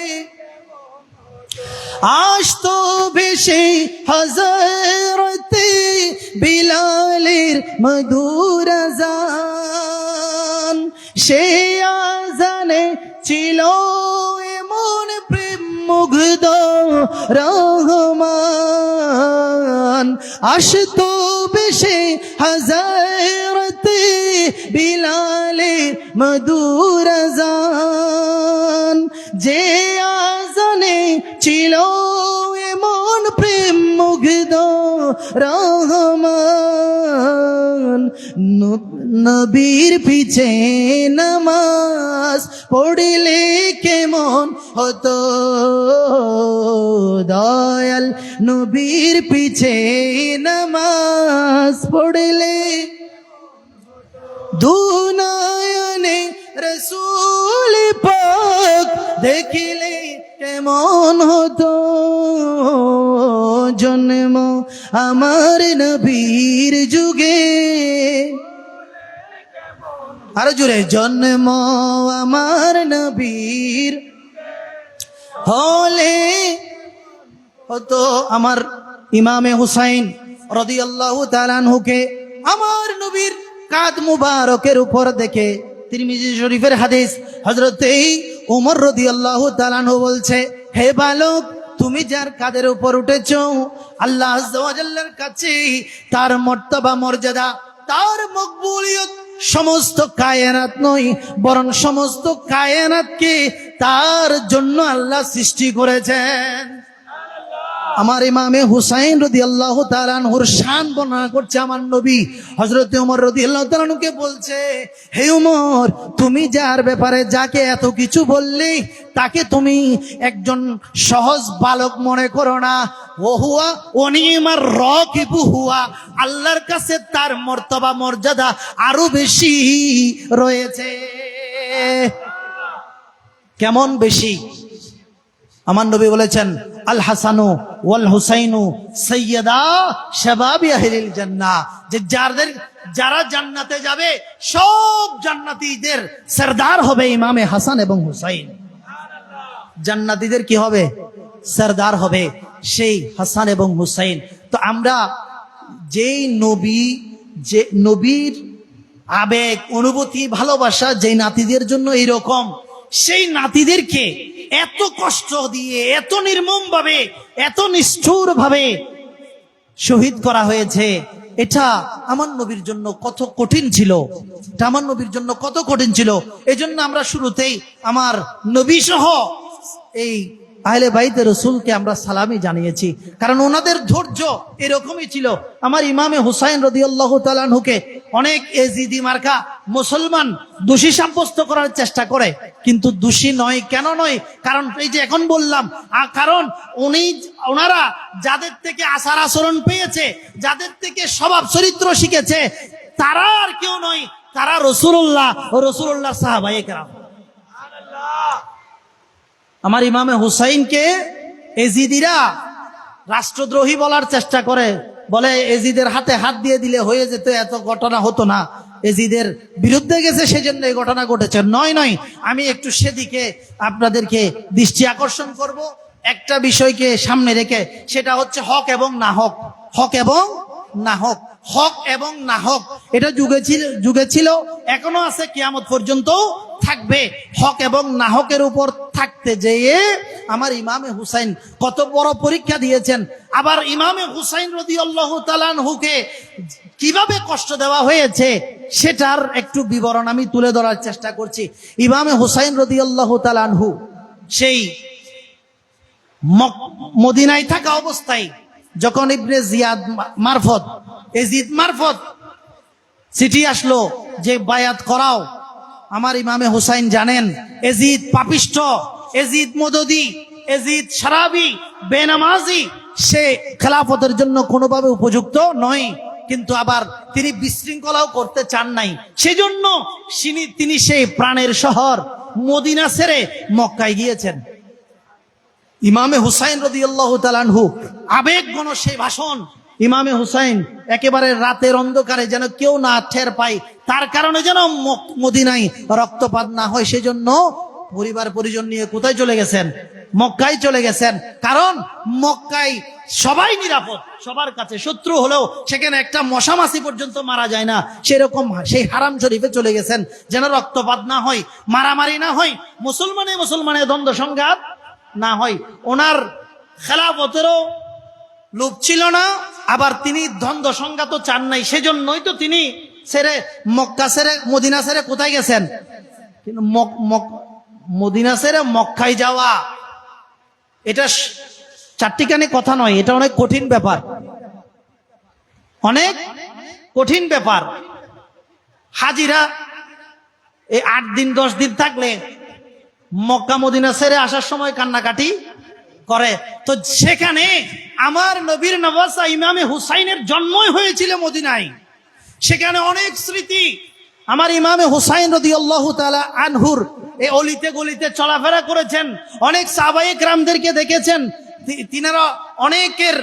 আসতো ভেসে হযরতে বিলালের মধুর আযান, সে আযানে ছিল এমন প্রেম মুগ্ধ রহমান, আসতো ভেসে হযরতে বিলালের মধুর আযান, যে আযানে ছিল এমন প্রেম মুগ্ধ রহমান। নবীর পিছে নামাজ পড়লে কেমন হতো, দয়াল নবীর পিছে নামাজ পড়লে, দু নয়নে রসূল পাক দেখিলে কেমন হতো, জন্ম আমার নবীর যুগে। আরো জোরে, জন্ম আমার নবীর হলে হতো। আমার ইমামে হুসাইন রাদিয়াল্লাহু তাআলা আনহুকে আমার নবীর কাঁধ মুবারকের উপর দেখে, তিরমিজি শরীফের হাদিস, হযরত ওমর রাদিয়াল্লাহু তাআলা আনহু বলছে, হে বালক, তুমি যার কাদের উপর উঠেছ, আল্লাহ আজ্জা ওয়া জাল্লার কাছে তার মর্তবা মর্যাদা, তার মকবুলিয়ত সমস্ত কায়নাত নয়, বরং সমস্ত কায়নাতকে তার জন্য আল্লাহ সৃষ্টি করেছেন। আমার ইমামে হুসাইন রাদিয়াল্লাহু তাআলা আনহুর শান বর্ণনা করছে আমার নবী হযরত ওমর রাদিয়াল্লাহু তাআলা আনহুকে বলছে, হে ওমর, তুমি যার ব্যাপারে যাকে এত কিছু বললি, তাকে তুমি একজন সহজ বালক মনে করো না। ও হুয়া ওনিমার রাকিবু হুয়া, আল্লাহর কাছে তার মর্তবা মর্যাদা আরো বেশি রয়েছে। কেমন বেশি? আমার নবী বলেছেন, আল হাসানু ওয়াল হুসাইনু সাইয়্যিদা শাবাবি আহলিল জান্নাহ, যে যারা জান্নাতে যাবে সব জান্নাতীদের সরদার হবে ইমামে হাসান এবং হুসাইন। জান্নাতীদের কি হবে? সরদার হবে সেই হাসান এবং হুসাইন। তো আমরা যেই নবীর আবেগ, অনুভূতি, ভালোবাসা যেই নাতিদের জন্য এইরকম, সেই নাতিদেরকে এত কষ্ট দিয়ে, এত নির্মম ভাবে, এত নিষ্ঠুর ভাবে শহীদ করা হয়েছে, এটা আমার নবীর জন্য কত কঠিন ছিল, এটা আমার নবীর জন্য কত কঠিন ছিল। এজন্য আমরা শুরুতেই আমার নবী সহ এই আহলে বাইতে রাসূলকে আমরা সালামি জানিয়েছি, কারণ ওনাদের ধৈর্য এরকমই ছিল। আমার ইমামে হুসাইন রাদিয়াল্লাহু তাআলা আনহুকে অনেক এজিদি মার্কা মুসলমান দোষী সাব্যস্ত করার চেষ্টা করে, কিন্তু দোষী নয়। কেন নয়? কারণ এই যে এখন বললাম, কারণ ওনারা যাদের থেকে আচার আচরণ পেয়েছে, যাদের থেকে স্বভাব চরিত্র শিখেছে, তারা আর কেউ নয়, তারা রাসূলুল্লাহ ও রাসূলুল্লাহর সাহাবায়ে কেরাম। আমার ইমামে হুসাইনকে এজিদিরা রাষ্ট্রদ্রোহী বলার চেষ্টা করে, বলে এজিদের হাতে হাত দিয়ে দিলে হয়ে যেত, এত ঘটনা হতো না, এজিদের বিরুদ্ধে গেছে সেজন্য এই ঘটনা ঘটেছে। নয়, আমি একটু সেদিকে আপনাদেরকে দৃষ্টি আকর্ষণ করব একটা বিষয়কে সামনে রেখে, সেটা হচ্ছে হক এবং না হক। হক এবং না হক, হক এবং না হক, এটা যুগে ছিল, এখনো আছে, কিয়ামত পর্যন্ত থাকবে। হক এবং না হকের উপর থাকতে যেয়ে আমার ইমামে হুসাইন কত বড় পরীক্ষা দিয়েছেন। আবার ইমামে হুসাইন রাদিয়াল্লাহু তাআলা আনহুকে কিভাবে কষ্ট দেওয়া হয়েছে সেটার একটু বিবরণ আমি তুলে ধরার চেষ্টা করছি। ইমামে হুসাইন রাদিয়াল্লাহু তাআলা আনহু সেই মদিনায় থাকা অবস্থায় যখন ইবনে জিয়াদ মারফত, এজিদ মারফত চিঠি আসলো যে বায়াত করাও, আমার ইমামে হুসাইন জানেন এজিদ পাপিষ্ঠ, এজিদ মদদি, এজিদ শারাবি, বেনামাজি, সে খেলাফতের জন্য কোনোভাবে উপযুক্ত নয়, কিন্তু আবার তিনি বিশৃঙ্খলাও করতে চান নাই। সেজন্য তিনি সেই প্রাণের শহর মদিনা ছেড়ে মক্কায় গিয়েছেন। ইমামে হুসাইন রাদিয়াল্লাহু তাআলা আনহু আবেগঘন সেই ভাষণ, ইমামে হুসাইন একেবারে রাতের অন্ধকারে যেন কেউ না টের পায়, তার কারণে যেন মদিনায় রক্তপাত না হয়, সেজন্য পরিবার পরিজন নিয়ে কোথায় চলে গেছেন? মক্কায় চলে গেছেন। কারণ মক্কায় সবাই নিরাপদ, সবার কাছে, শত্রু হলেও সেখানে একটা মশা মাছি পর্যন্ত মারা যায় না, সেরকম সেই হারাম শরীফে চলে গেছেন যেন রক্তপাত না হয়, মারামারি না হয়, মুসলমানে দ্বন্দ্ব সংঘাত না হয়। ওনার খেলাফতেরও লোভ ছিল না, আবার তিনি দ্বন্দ্ব সংঘাত চান নাই, সেজন্যই তো তিনি মক্কা ছেড়ে মদিনা ছেড়ে কোথায় গেছেন? কিন্তু মদিনা ছেড়ে মক্কায় যাওয়া এটা চারটিখানি কথা নয়, এটা অনেক কঠিন ব্যাপার, অনেক কঠিন ব্যাপার। হাজিরা এই 8 দিন 10 দিন থাকলে মক্কা মদিনা ছেড়ে আসার সময় কান্নাকাটি করে। তো সেখানে আমার নবীর নওয়াসা ইমামে হুসাইনের জন্মই হয়েছিল মদিনায়, সেখানে অনেক স্মৃতি। আমার ইমামে হুসাইন রাদিয়াল্লাহু তাআলা আনহুর এই অলিতে গলিতে চলাফেরা করেছেন, অনেক সাহাবায়ে কেরামদেরকে দেখেছেন, তিনারা অনেকের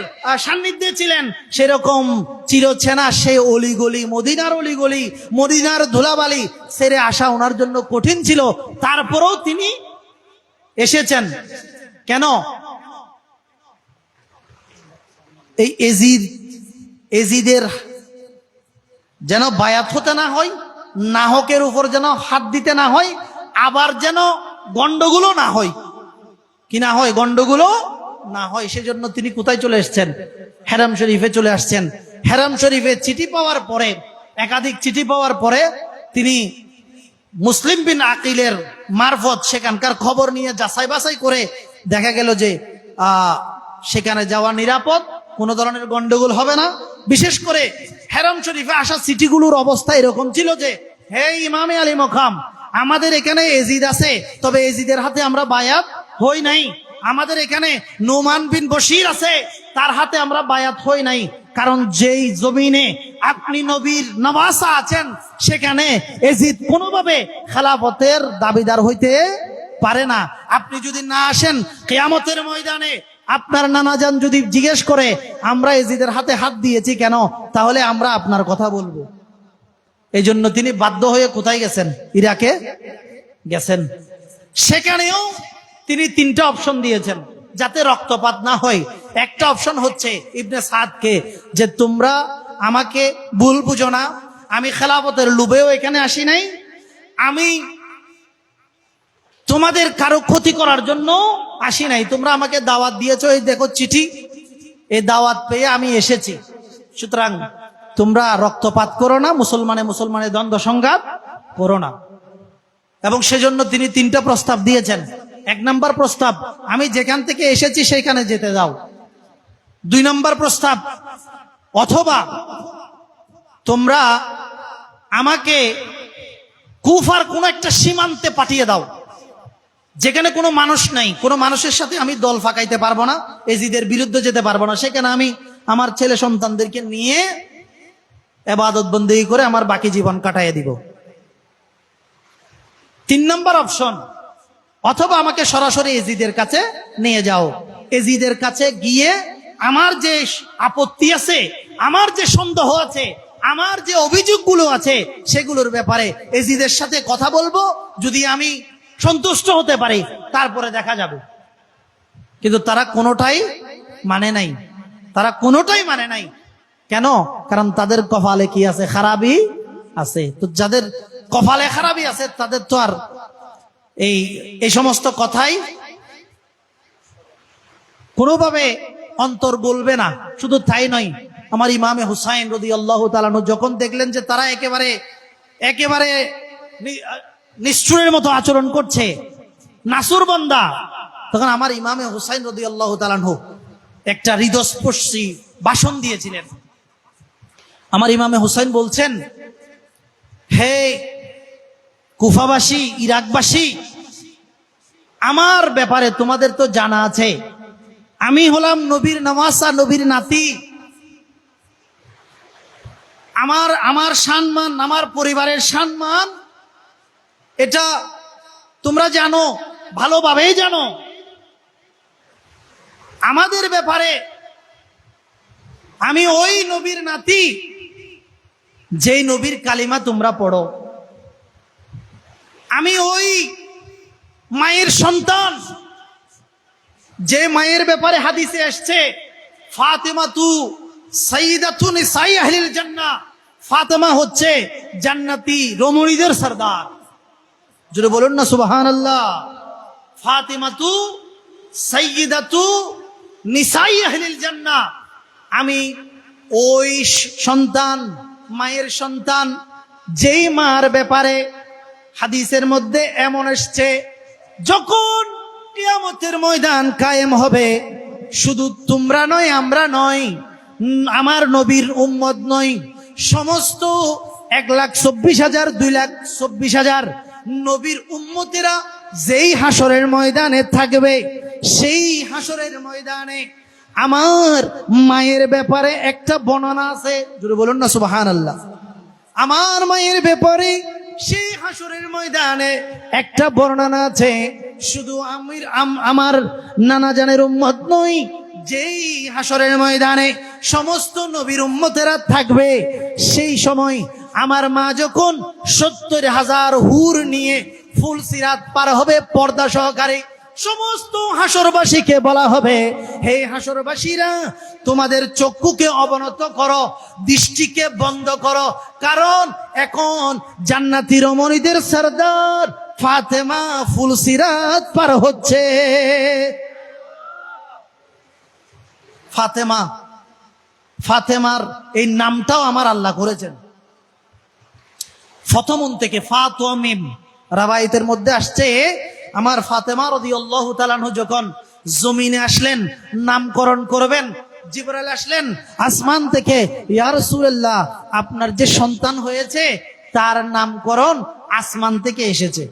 সান্নিধ্যে ছিলেন। সেরকম চিরচেনা সেই অলিগলি, মদিনার অলিগলি, মদিনার ধুলাবালি ছেড়ে আসা ওনার জন্য কঠিন ছিল, তারপরেও তিনি এসেছেন। কেন? এই এজিদের যেন বায়াত হতে না হয়, নাহকের উপর যেন হাত দিতে না হয়, আবার যেন গন্ডগুলো না হয়, কি না হয়? গন্ডগুলো না হয়, সেজন্য তিনি কোথায় চলে এসেছেন? হেরাম শরীফে চলে আসছেন। হেরাম শরীফে চিঠি পাওয়ার পরে, একাধিক চিঠি পাওয়ার পরে তিনি মুসলিম বিন আকিলের মারফত সেখানকার খবর নিয়ে যাচাই বাছাই করে দেখা গেল যে সেখানে যাওয়া নিরাপদ, কোনো ধরনের গন্ডগোল হবে না। বিশেষ করে হেরাম শরীফে আসা চিঠিগুলোর অবস্থা এরকম ছিল যে, হে ইমামে আলী মকাম, আমাদের এখানে এজিদ আছে, তবে এজিদের হাতে আমরা বায়াত হই নাই। আমাদের এখানে নুমান বিন বশির আছে, তার হাতে আমরা বায়াত হই নাই। কারণ যেই জমিনে আপনি নবীর নওয়াসা আছেন, সেখানে এজিদ কোনোভাবে খেলাফতের দাবিদার হইতে পারে না। আপনি যদি না আসেন কিয়ামতের ময়দানে, আপনার নানাজান যদি জিজ্ঞেস করে আমরা এজিদের হাতে হাত দিয়েছি কেন, তাহলে আমরা আপনার কথা বলবো। এই জন্য তিনি বাধ্য হয়ে কোথায় গেছেন? ইরাকে গেছেন। সেখানেও তিনি তিনটা অপশন দিয়েছেন যাতে রক্তপাত না হয়। একটা অপশন হচ্ছে ইবনে সাদকে, যে তোমরা আমাকে ভুল বুঝো না, আমি খেলাফতের লোভেও এখানে আসি নাই, আমি তোমাদের কারো ক্ষতি করার জন্য আসি নাই। তোমরা আমাকে দাওয়াত দিয়েছো, এই দেখো চিঠি, এই দাওয়াত পেয়ে আমি এসেছি। সুতরাং তোমরা রক্তপাত করো না, মুসলমানে দ্বন্দ্ব সংঘাত করো না। এবং সেজন্য তিনি তিনটা প্রস্তাব দিয়েছেন। এক নম্বর প্রস্তাব, আমি যেখান থেকে এসেছি সেখানে যেতে দাও। দুই নম্বর প্রস্তাব, অথবা তোমরা আমাকে কুফার কোন একটা সীমান্তে পাঠিয়ে দাও, যেখানে কোনো মানুষ নাই, কোনো মানুষের সাথে আমি দল ফাঁকাইতে পারবো না, এজিদের বিরুদ্ধে যেতে পারবো না। সেখানে আমি আমার ছেলে সন্তানদেরকে নিয়ে ইবাদত বন্দেগী করে আমার বাকি জীবন কাটাইয়ে দিব। তিন নম্বর অপশন, অথবা আমাকে সরাসরি এজিদের কাছে নিয়ে যাও। এজিদের কাছে গিয়ে আমার যে আপত্তি আছে, আমার যে সন্দেহ আছে, আমার যে অভিযোগগুলো আছে, সেগুলোর ব্যাপারে এজিদের সাথে কথা বলবো। যদি আমি সন্তুষ্ট হতে পারি তারপরে দেখা যাবে। কিন্তু তারা কোনোটাই মানে নাই, তারা কোনোটাই মানে নাই। কেন? কারণ তাদের কপালে কি আছে? খারাপই আছে। তো যাদের কপালে খারাপই আছে তাদের তো আর এই সমস্ত কথাই কোনোভাবে অন্তর গলবে না। শুধু তাই নয়, আমার ইমামে হুসাইন রাদিয়াল্লাহু তাআলা আনহু যখন দেখলেন যে তারা একেবারে নিষ্ঠুরের মতো আচরণ করছে, নাসুর বান্দা, তখন আমার ইমামে হুসাইন রাদিয়াল্লাহু তাআলা আনহু একটা হৃদয়স্পর্শী ভাষণ দিয়েছিলেন। আমার ইমামে হুসাইন বলছেন, হে কুফাবাসী, ইরাকবাসী, আমার ব্যাপারে তোমাদের তো জানা আছে, আমি হলাম নবীর নওয়াসা, নবীর নাতি। আমার সম্মান, আমার পরিবারের সম্মান, এটা তোমরা জানো, ভালোভাবেই জানো। আমাদের ব্যাপারে আমি ওই নবীর নাতি যেই নবীর কালিমা তোমরা পড়ো, আমি ওই মায়ের সন্তান যে মায়ের ব্যাপারে হাদিসে আসছে ফাতেমাতু সাইয়্যিদাতু নিসাই আহলিল জান্নাহ, ফাতেমা হচ্ছে জান্নাতি রমণীদের সরদার। জোরে বলুন না সুবহানাল্লাহ। ফাতেমাতু সাইয়্যিদাতু নিসাই আহলিল জান্নাহ, আমি ওই সন্তান, মায়ের সন্তান, যেই মার ব্যাপারে হাদিসের মধ্যে এমন আসছে, যখন কিয়ামতের ময়দান কায়েম হবে, শুধু তোমরা নয়, আমরা নয়, আমার নবীর উম্মত নয়, সমস্ত 1,24,000 2,24,000 নবীর উম্মতেরা যেই হাসরের ময়দানে থাকবে, সেই হাসরের ময়দানে আমার মায়ের ব্যাপারে একটা বর্ণনা আছে। জোরে বলুন না সুবহানাল্লাহ। আমার মায়ের ব্যাপারে সেই হাসরের ময়দানে একটা বর্ণনা আছে। শুধু আমার নানা জানের উম্মত নয়, যেই হাসরের ময়দানে সমস্ত নবীর উম্মতেরা থাকবে, সেই সময় আমার মা যখন 70,000 হুর নিয়ে ফুল সিরাত পার হবে পর্দা সহকারে, সমস্ত হাসরবাসীকে বলা হবে, হে হাসরবাসীরা, তোমাদের চক্ষুকে অবনত করো, দৃষ্টিকে বন্ধ করো, কারণ এখন জান্নাতি রমণীদের সরদার ফাতেমা ফুল সিরাত পার হচ্ছে। ফাতেমা, ফাতেমার এই নামটাও আমার আল্লাহ করেছেন ফতমন থেকে, ফাতমিম। রাবাইতের মধ্যে আসছে আমার ফাতেমা রাদিয়াল্লাহু তাআলা আনহা যখন জমিনে আসলেন নামকরণ করবেন, জিবরাইল আসলেন আসমান থেকে, ইয়া রাসূলুল্লাহ আপনার যে সন্তান হয়েছে তার নামকরণ আসমান থেকে এসেছে,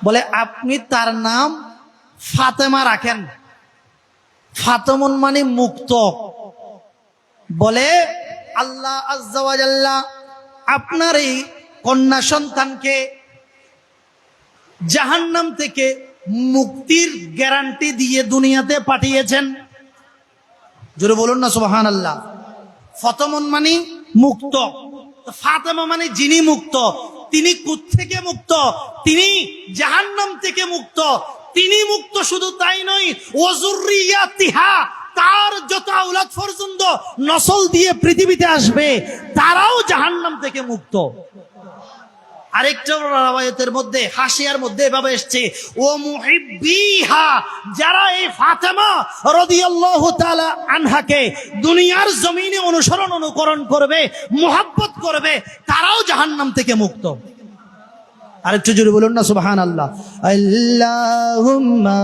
বলে আপনি তার নাম ফাতেমা রাখেন। ফাতমুন মানে মুক্ত। বলে আল্লাহ আজ্জা ওয়া জাল্লা আপনার এই কন্যা সন্তানকে জাহান্নাম থেকে মুক্তির গ্যারান্টি দিয়ে দুনিয়াতে পাঠিয়েছেন। জোরে বলুন না সুবহানাল্লাহ। ফাতমুন মানে মুক্ত, ফাতেমা মানে যিনি মুক্ত। তিনি কোত্থেকে মুক্ত? তিনি জাহান্নাম থেকে মুক্ত। তিনি মুক্ত শুধু তাই নয়, ওয়াজুররিয়াতিহা, তার যত আওলাদ পর্যন্ত নসল দিয়ে পৃথিবীতে আসবে তারাও জাহান্নাম থেকে মুক্ত। আরেকটা রাওয়ায়াতের মধ্যে হাসিয়ার মধ্যে এভাবে এসেছে, ও মুহিব্বিহা, যারা এই ফাতেমা রাদিয়াল্লাহু তাআলা আনহাকে দুনিয়ার জমিনে অনুসরণ অনুকরণ করবে, মুহাব্বত করবে, তারাও জাহান্নাম থেকে মুক্ত। আরেকটু জোরে বলুন না সুবহানাল্লাহ। আল্লাহুম্মা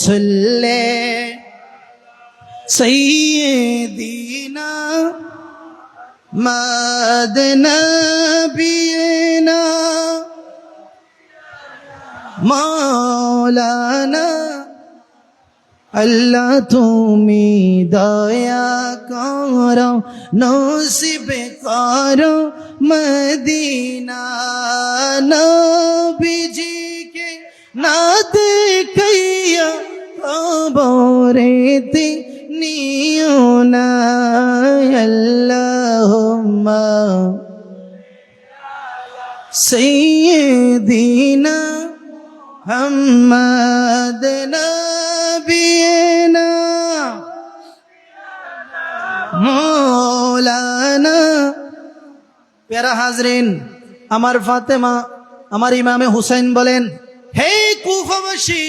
সাল্লি সাইয়্যিদিনা মাদ নবিয়িনা মাওলানা, আল্লাহ তুমি দয়া করো, নসিব করো মদিনা। নবীজিকে না দেখিয়া কবরেতে নিও না। আল্লাহুম্মা সাইয়্যিদিনা মুহাম্মাদ নবিয়িনা মাওলানা। প্যারা হাজরিন, আমার ফাতেমা, আমার ইমামে হুসাইন বলেন, হে কুফাবাসী,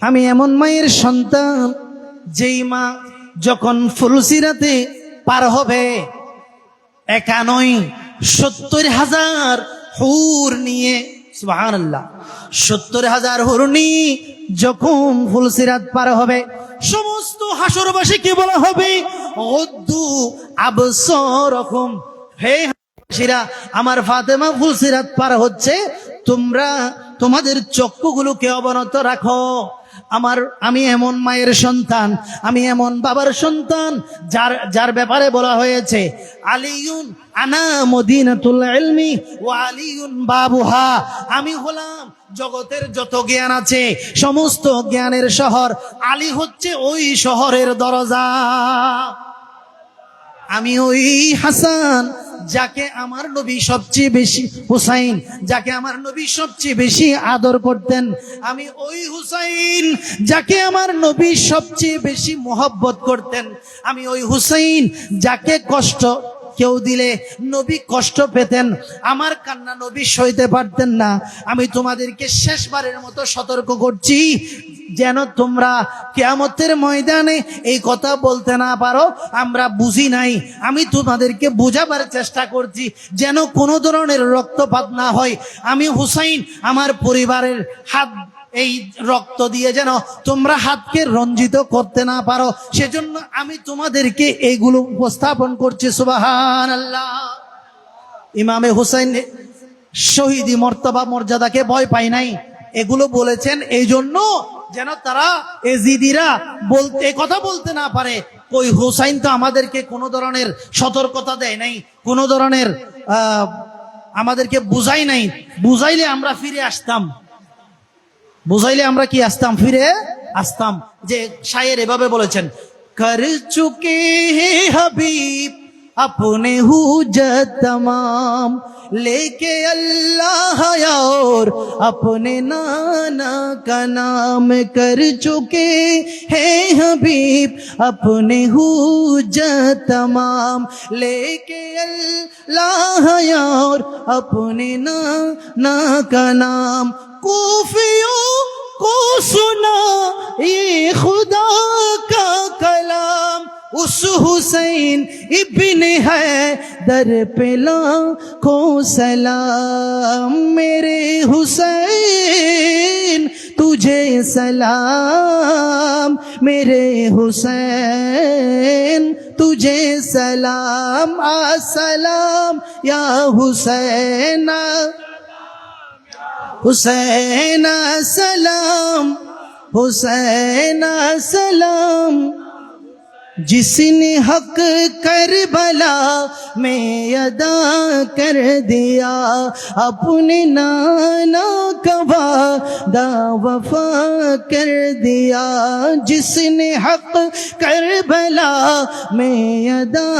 আমি এমন মায়ের সন্তান যেই মা যখন ফুলসিরাতে পার হবে একা নয়, ৭০,০০০ হুর নিয়ে, সুবহানাল্লাহ, ৭০,০০০ হুর নিয়ে যখন ফুলসিরাত পার হবে, সমস্ত হাসরবাসীকে বলা হবে, উদ্দু আবসারকুম, হে হাসিরা, আমার ফাতেমা ফুলসিরাত পার হচ্ছে, তোমরা তোমাদের চক্ষুগুলোকে অবনত রাখো। আমি এমন মায়ের সন্তান, আমি এমন বাবার সন্তান যার ব্যাপারে বলা হয়েছে, আলিয়ুন আনা মদিনাতুল ইলমি ওয়া আলিয়ুন বাবুহা, আমি হলাম জগতের যত জ্ঞান আছে সমস্ত জ্ঞানের শহর, আলী হচ্ছে ওই শহরের দরজা। আমি ওই হাসান যাকে আমার নবী সবচেয়ে বেশি, হুসাইন যাকে আমার নবী সবচেয়ে বেশি আদর করতেন, আমি ওই হুসাইন যাকে আমার নবী সবচেয়ে বেশি মোহব্বত করতেন, আমি ওই হুসাইন যাকে কষ্ট কেউ দিলে নবী কষ্ট পেতেন, আমার কান্না নবী সইতে পারতেন না। আমি তোমাদেরকে শেষবারের মতো সতর্ক করছি, যেন তোমরা কিয়ামতের ময়দানে এই কথা বলতে না পারো আমরা বুঝি নাই। আমি তোমাদেরকে বোঝাবার চেষ্টা করছি যেন কোনো ধরনের রক্তপাত না হয়। আমি হুসাইন আমার পরিবারের হাত এই রক্ত দিয়ে যেন তোমরা হাতকে রঞ্জিত করতে না পারো, সেজন্য আমি তোমাদেরকে এইগুলো উপস্থাপন করছি। সুবহানাল্লাহ। ইমামে হুসাইন শহীদি মর্তবা মর্যাদাকে ভয় পায় নাই, এগুলো বলেছেন এই জন্য যেন তারা এজিদিরা বলতে কথা বলতে না পারে, ওই হুসাইন তো আমাদেরকে কোনো ধরনের সতর্কতা দেয় নাই, কোনো ধরনের আমাদেরকে বুঝাই নাই, বুঝাইলে আমরা ফিরে আসতাম, বুঝাইলে আমরা কি আসতাম, ফিরে আসতাম। যে শায়ের এভাবে বলেছেন, কর চুকে হে হাবিব अपने हुज्जत तमाम लेके अल्लाह और अपने नाना का नाम कर चुके हैं हबीब अपने हुज्जत तमाम लेके अल्लाह और अपने नाना का नाम। कूफियों को सुना ये खुदा का कलाम। उस हुसैन इब्न हैदर पे लाखों सलाम। मेरे हुसैन तुझे सलाम, मेरे हुसैन तुझे सलाम। अस्सलाम या हुसैन, हुसैन सलाम, हुसैन सलाम। जिसने हक करबला में अदा कर दिया, अपने नाना का वादा वफा कर दिया। जिसने हक करबला में अदा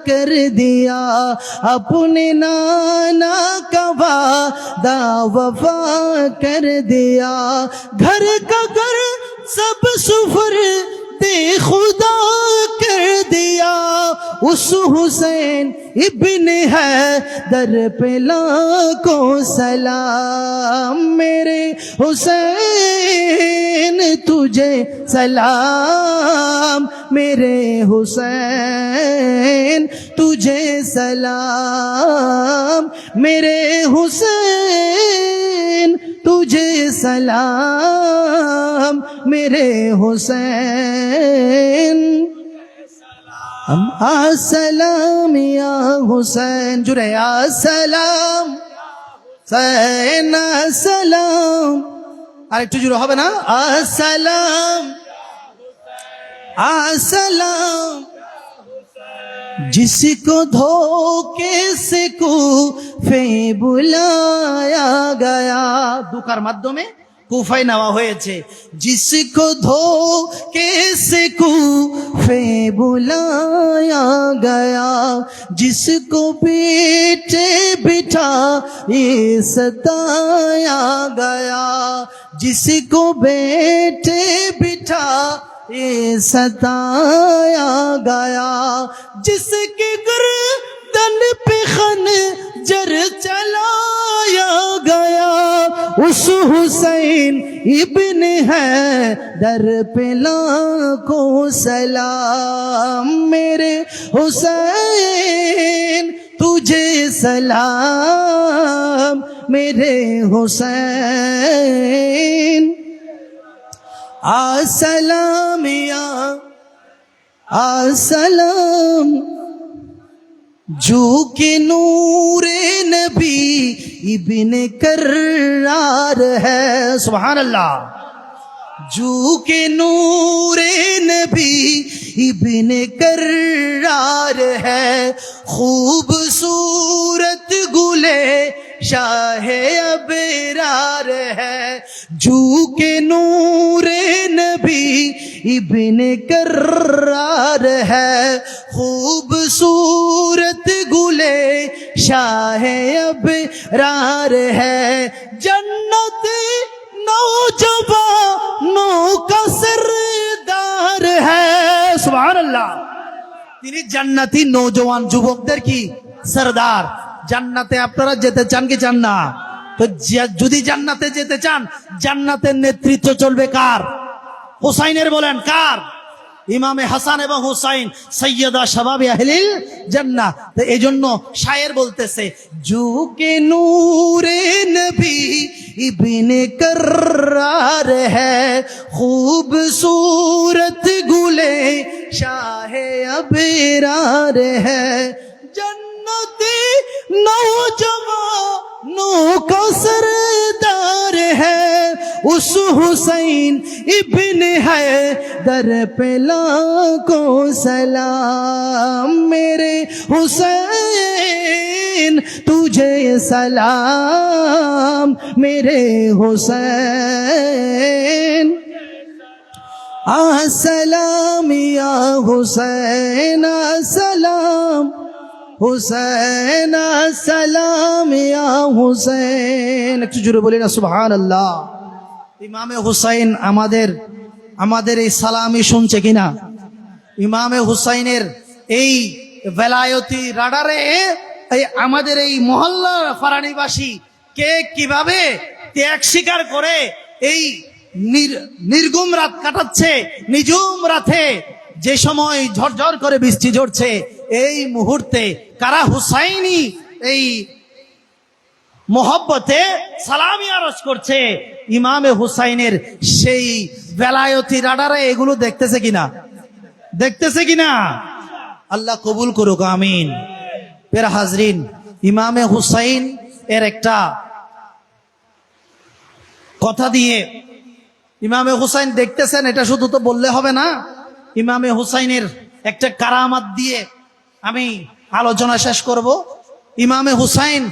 कर दिया, अपने नाना का वादा वफा कर दिया। घर का घर सब सुफर दे खुदा कर दिया। उस हुसैन इब्न हैदर पे लाखों सलाम। मेरे हुसैन तुझे सलाम, मेरे हुसैन तुझे सलाम। मेरे हुसैन तुझे सलाम, मेरे हुसैन। अस्सलाम या हुसैन, जुरे अस्सलाम हुसैन अस्सलाम। আর একটু জোরে হবে না? अस्सलाम अस्सलाम। जिसको धोखे से कूफे बुलाया गया, দুকার মাধ্যমে কুফায় নেওয়া হয়েছে। जिसको धोखे से कूफे बुलाया गया, जिसको पीछे बिठा ये सताया गया, जिसको बैठे बिठा ये सताया गया, जिसके गर्दन पे खंजर चलाया गया। उस हुसैन इब्न हैदर पे लाखों सलाम। मेरे हुसैन तुझे सलाम, मेरे हुसैन। अस्सलाम या अस्सलाम। जो के नूरे नबी इब्न कर्रार है, सुभान अल्लाह। जो के नूरे नबी इब्न कर्रार है, खूबसूरत गुले शाहे अबरार है। जू के नूरे नबी इब्न कर्रार है, खूबसूरत गुले शाहे अबरार है। जन्नत नौजवानों का सरदार है, सुभान अल्लाह। তিনি জান্নাতি নওজোয়ান যুবকদের কি সরদার। জান্নাতে আপনারা যেতে চান কি চান না? তো যদি জান্নাতে যেতে চান, জান্নাতের নেতৃত্ব চলবে কার? হুসাইনের বলেন কার? ইমামে হাসান এবং হুসাইন সৈয়দা শাবাবে আহলিল জান্নাহ। তো এজন্য শায়ের বলতেছে, জুকে নূরে নবী ইবনে कर्रार है, खूबसूरत गुले शाहे अबरार है। जन्नती नौजवानों का सरदार है, उस हुसैन इब्न हैदर पे लाखों सलाम। मेरे हुसैन तुझे सलाम, मेरे हुसैन। अस्सलाम या हुसैन अस्सलाम, हुसैन अस्सलाम या हुसैन। একটু জোরে বলি না সুবহানাল্লাহ। ইমামে হুসাইন আমাদের এই সালামি শুনছে কিনা? ইমামে হুসাইনের এই বেলায়তি রাডারে আমাদের এই মহল্লা ফারানিবাসী কে কিভাবে ত্যাগ স্বীকার করে এই নির্গুম রাত কাটাচ্ছে, নিজুম রাতে যে সময় ঝরঝর করে বৃষ্টি ঝরছে, এই মুহূর্তে কারা হুসাইনি এই মোহব্বতে সালামি আরজ করছে। ইমামে হুসাইনের সেই বেলায়তি রাডারে এগুলো দেখতেছে কিনা? আল্লাহ কবুল করুক, আমিন। প্রিয় হাজরিন, ইমামে হুসাইন এর একটা কথা দিয়ে ইমামে হুসাইন দেখতেছেন, এটা শুধু তো বললে হবে না। ইমামে হুসাইনের একটা কারামাত দিয়ে আমি আলোচনা শেষ করব। ইমামে হুসাইন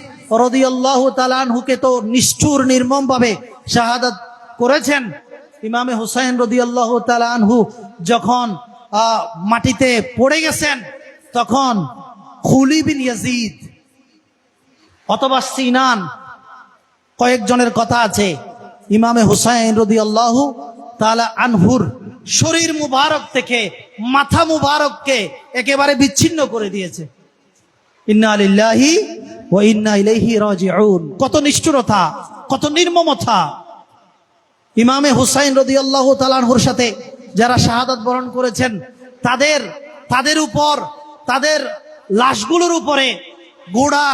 রাদিয়াল্লাহু তাআলা আনহুকে তো নিষ্ঠুর নির্মম ভাবে শাহাদাত করেছেন। ইমামে হুসাইন রাদিয়াল্লাহু তাআলা আনহু যখন মাটিতে পড়ে গেছেন, তখন খুলি বিন ইয়াজিদ অথবা সিনান, কয়েকজনের কথা আছে, ইমামে হুসাইন রাদিয়াল্লাহু তাআলা আনহুর শরীর মুবারক থেকে মাথা মুবারককে একেবারে বিচ্ছিন্ন করে দিয়েছে। ইন্না লিল্লাহি ওয়া ইন্না ইলাইহি রাজিউন। কত নিষ্ঠুরতা, কত নির্মমতা! ইমামে হুসাইন রাদিয়াল্লাহু তাআলা আনহুর সাথে যারা শাহাদাত বরণ করেছেন, তাদের উপর, তাদের লাশগুলোর উপরে গোড়া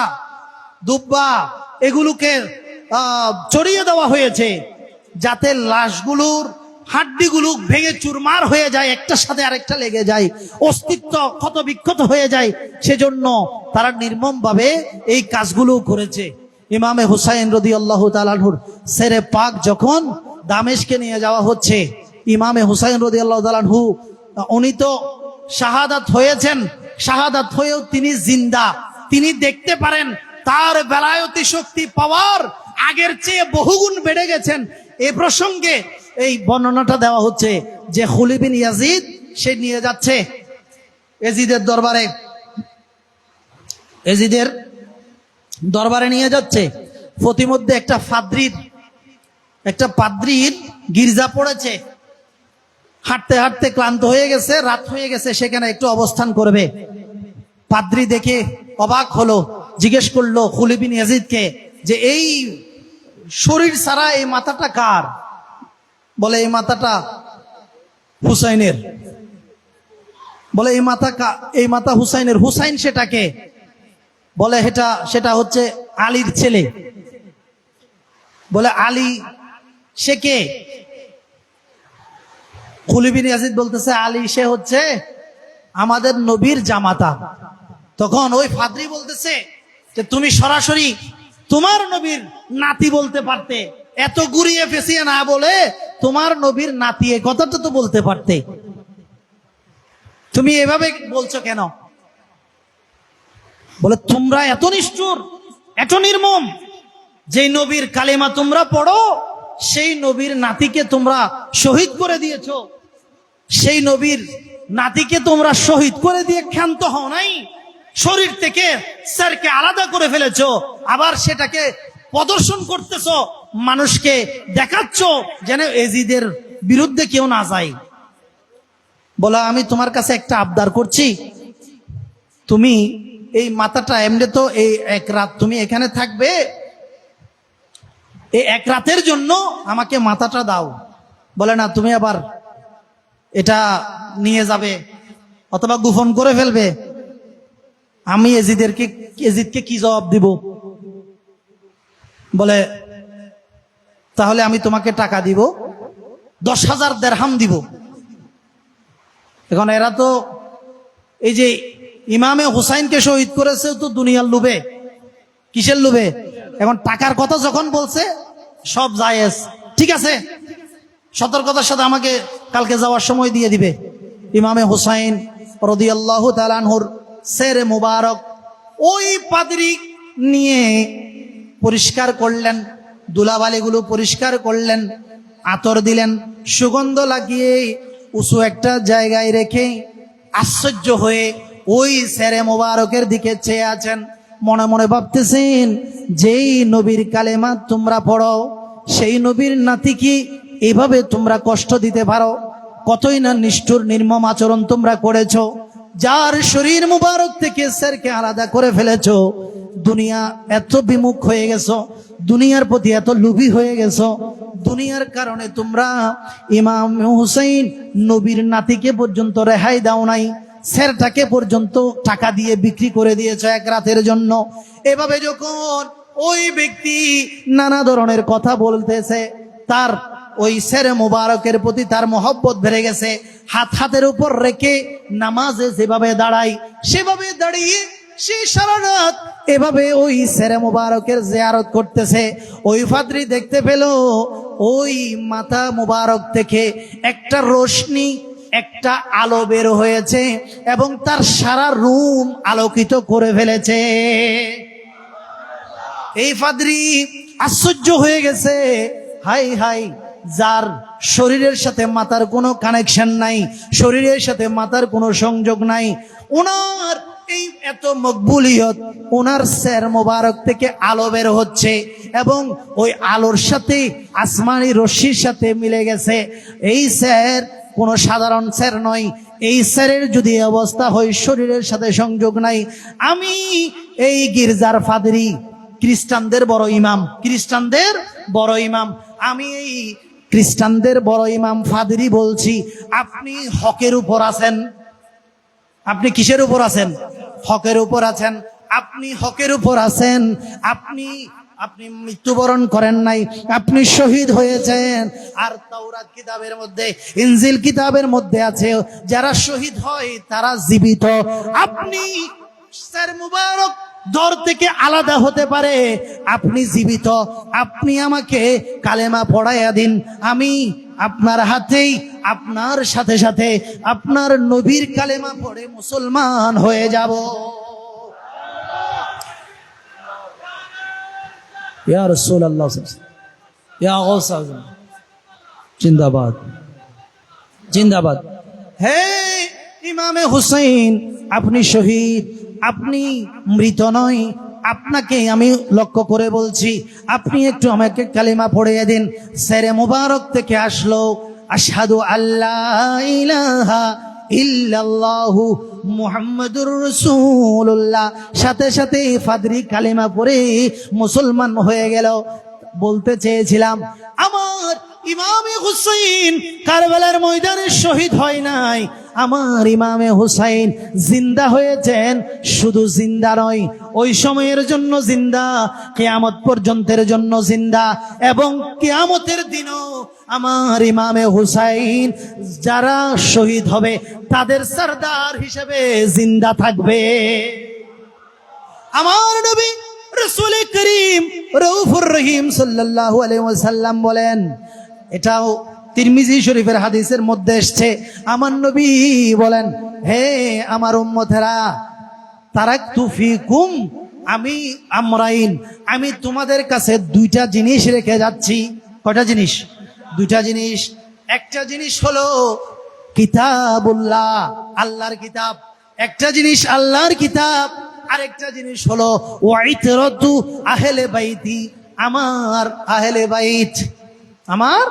দুব্বা এগুলোকে চড়িয়ে দেওয়া হয়েছে, যাতে লাশগুলোর হাড্ডিগুলো ভেঙে চুরমার হয়ে যায়, একটার সাথে আরেকটা লেগে যায়, অস্তিত্ব ক্ষত বিক্ষত হয়ে যায়। সেজন্য তারা নির্মম ভাবে এই কাজগুলো করেছে। ইমামে হুসাইন রাদিয়াল্লাহু তাআলা আনহুর সেরে পাক যখন দামেশকে নিয়ে যাওয়া হচ্ছে, ইমামে হুসাইন রাদিয়াল্লাহু তাআলা আনহু উনি তো শাহাদাত হয়েছেন, শাহাদাত হয়েও তিনি জিন্দা, তিনি দেখতে পারেন, তার বেলায়তি শক্তি পাওয়ার আগের চেয়ে বহুগুণ বেড়ে গেছেন। এই প্রসঙ্গে এই বর্ণনাটা দেওয়া হচ্ছে যে খুলি বিন ইয়াজিদ সে নিয়ে যাচ্ছে এজিদের দরবারে নিয়ে যাচ্ছে। প্রতিমধ্যে একটা পাদ্রির গির্জা পড়েছে, হাঁটতে হাঁটতে ক্লান্ত হয়ে গেছে, রাত হয়ে গেছে, সেখানে একটু অবস্থান করবে। পাদ্রি দেখে অবাক হলো, জিজ্ঞেস করলো খুলি বিন ইয়াজিদকে যে এই শরীর ছাড়া এই মাথাটা কার? বলে এই মাথাটা হুসাইনের। বলে এই মাথা হুসাইনের। হুসাইন সেটাকে? বলে সেটা হচ্ছে আলীর ছেলে। বলে আলী সে কে? খুলি বিন ইয়াজিদ বলতেছে আলী সে হচ্ছে আমাদের নবীর জামাতা। তখন ওই ফাদ্রি বলতেছে যে তুমি সরাসরি তোমার নবীর নাতি বলতে পারতে, এত ঘুরিয়ে ফেসিয়ে না বলে তোমার নবীর নাতি এই কথাটা তো বলতে পারতে, তুমি এভাবে বলছো কেন? বলে তোমরা এত নিষ্ঠুর, এত নির্মম, যে নবীর কালেমা তোমরা পড়ো সেই নবীর নাতিকে তোমরা শহীদ করে দিয়েছো, সেই নবীর নাতিকে তোমরা শহীদ করে দিয়ে ক্ষান্ত হও নাই, শরীর থেকে স্যারকে আলাদা করে ফেলেছো, আবার সেটাকে প্রদর্শন করতেছো, মানুষকে দেখাচ্ছ যেন এজিদের বিরুদ্ধে কেউ না যায়। বলা আমি তোমার কাছে একটা আবদার করছি, তুমি এই মাথাটা এমনি তো এই এক রাত তুমি এখানে থাকবে, এই এক রাতের জন্য আমাকে মাথাটা দাও। বলে না, তুমি আবার এটা নিয়ে যাবে অথবা গোপন করে ফেলবে, আমি এজিদকে কি জবাব দিব? বলে তাহলে আমি তোমাকে টাকা দিব, 10,000 দিরহাম দিব। এখন এরা তো এই যে ইমামে হুসাইনকে শহীদ করেছে তো দুনিয়ার লোভে, কিসের লোভে? এখন টাকার কথা যখন বলছে সব জায়েজ, ঠিক আছে, সতর্কতার সাথে আমাকে কালকে যাওয়ার সময় দিয়ে দিবে। ইমামে হুসাইন রাদিয়াল্লাহু তাআলা আনহুর সেরে মুবারক ওই পাদ্রী নিয়ে পরিষ্কার করলেন, দুলাবালিগুলো পরিষ্কার করলেন, আতর দিলেন, সুগন্ধ লাগিয়ে উঁচু একটা জায়গায় রেখে আশ্চর্য হয়ে ওই সেরে মুবারকের দিকে চেয়ে আছেন। মনে মনে ভাবতেছেন, যেই নবীর কালেমা তোমরা পড়ো সেই নবীর নাতি কি এভাবে তোমরা কষ্ট দিতে পারো? কতই না নিষ্ঠুর নির্মম আচরণ তোমরা করেছো, যার শরীর মুবারক থেকে স্যারকে আলাদা করে ফেলেছো, দুনিয়া এত বিমুখ হয়ে গেছো, দুনিয়ার প্রতি এত লোভী হয়ে গেছো, দুনিয়ার কারণে তোমরা ইমাম হুসাইন নবীর নাতিকে পর্যন্ত রেহাই দাও নাই, স্যারটাকে পর্যন্ত টাকা দিয়ে বিক্রি করে দিয়েছো এক রাতের জন্য। এভাবে যখন ওই ব্যক্তি নানা ধরনের কথা বলতেছে, তার ওই শের মুবারকের প্রতি তার মহব্বত বেড়ে গেছে। হাতের উপর রেখে নামাজে যেভাবে দাঁড়ায় সেভাবে দাঁড়িয়ে সে সারা রাত এভাবে ওই শের মুবারকের জিয়ারত করতেছে। ওই ফাদরি দেখতে পেল ওই মাথা মুবারক থেকে একটা রোশনি, একটা আলো বের হয়েছে এবং তার সারা রুম আলোকিত করে ফেলেছে। এই ফাদরি আশ্চর্য হয়ে গেছে, হাই হাই, যার শরীরের সাথে মাথার কোনো কানেকশন নাই, শরীরের সাথে মাথার কোনো সংযোগ নাই, ওনার এই এত মকবুলিয়ত, ওনার স্যার মোবারক থেকে আলো বের হচ্ছে এবং ওই আলোর সাথে আসমানি রশ্মির সাথে মিলে গেছে। এই স্যার কোনো সাধারণ স্যার নয়। এই স্যারের যদি অবস্থা হয় শরীরের সাথে সংযোগ নাই, আমি এই গির্জার ফাদরি, খ্রিস্টানদের বড় ইমাম, খ্রিস্টানদের বড় ইমাম, আমি এই খ্রিস্টানদের বড় ইমাম ফাদরি বলছি, আপনি হকের উপর আছেন। আপনি কিসের উপর আছেন? হকের উপর আছেন। আপনি হকের উপর আছেন। আপনি আপনি মৃত্যুবরণ করেন নাই, আপনি শহীদ হয়েছেন। আর তাওরাত কিতাবের মধ্যে, ইনজিল কিতাবের মধ্যে আছে যারা শহীদ হয় তারা জীবিত। আপনি স্যার মুবারক দর থেকে আলাদা হতে পারে, আপনি জীবিত। আপনি আমাকে কালেমা পড়াইয়া দিন, আমি আপনার হাতেই, আপনার সাথে সাথে আপনার নবীর কালেমা পড়ে মুসলমান হয়ে যাব। ইয়া রাসূলুল্লাহ, ইয়া গাউস আযম, জিন্দাবাদ জিন্দাবাদ। হে ইমামে হুসাইন, আপনি শহীদ, আপনি মৃত নয়। আপনাকে আমি লক্ষ্য করে বলছি, আপনি একটু আমাকে কালিমা পড়িয়ে দিন। সেরে মুবারক থেকে আসলো আশহাদু আল্লাহ ইলাহা ইল্লাল্লাহু মুহাম্মাদুর রাসূলুল্লাহ। সাথে সাথে ফাদরি কালিমা পড়ে মুসলমান হয়ে গেল। বলতে চেয়েছিলাম, আমার ইমামে হুসাইন কারবালার ময়দানে শহীদ হয় নাই, আমার ইমামে হুসাইন জিন্দা হয়েছেন। শুধু জিন্দা নয়, ওই সময়ের জন্য জিন্দা, কিয়ামত পর্যন্তের জন্য জিন্দা, এবং কিয়ামতের দিনও আমার ইমামে হুসাইন যারা শহীদ হবে তাদের সরদার হিসেবে জিন্দা থাকবে। আমার নবী রাসূল করিম রউফুর রহিম সাল্লাল্লাহু আলাইহি ওয়াসাল্লাম বলেন, এটাও তিরমিজি শরীফের হাদিসের মধ্যে এসেছে, আমার নবী বলেন, হে আমার উম্মতেরা, তারাকতু ফিকুম, আমি আমরাইন, আমি তোমাদের কাছে দুইটা জিনিস রেখে যাচ্ছি। কয়টা জিনিস? দুইটা জিনিস। একটা জিনিস হলো কিতাবুল্লাহ, আল্লাহর কিতাব। একটা জিনিস আল্লাহর কিতাব, আরেকটা জিনিস হলো ওয়াইতরাতু আহলে বাইতি, আমার আহলে বাইত, আমার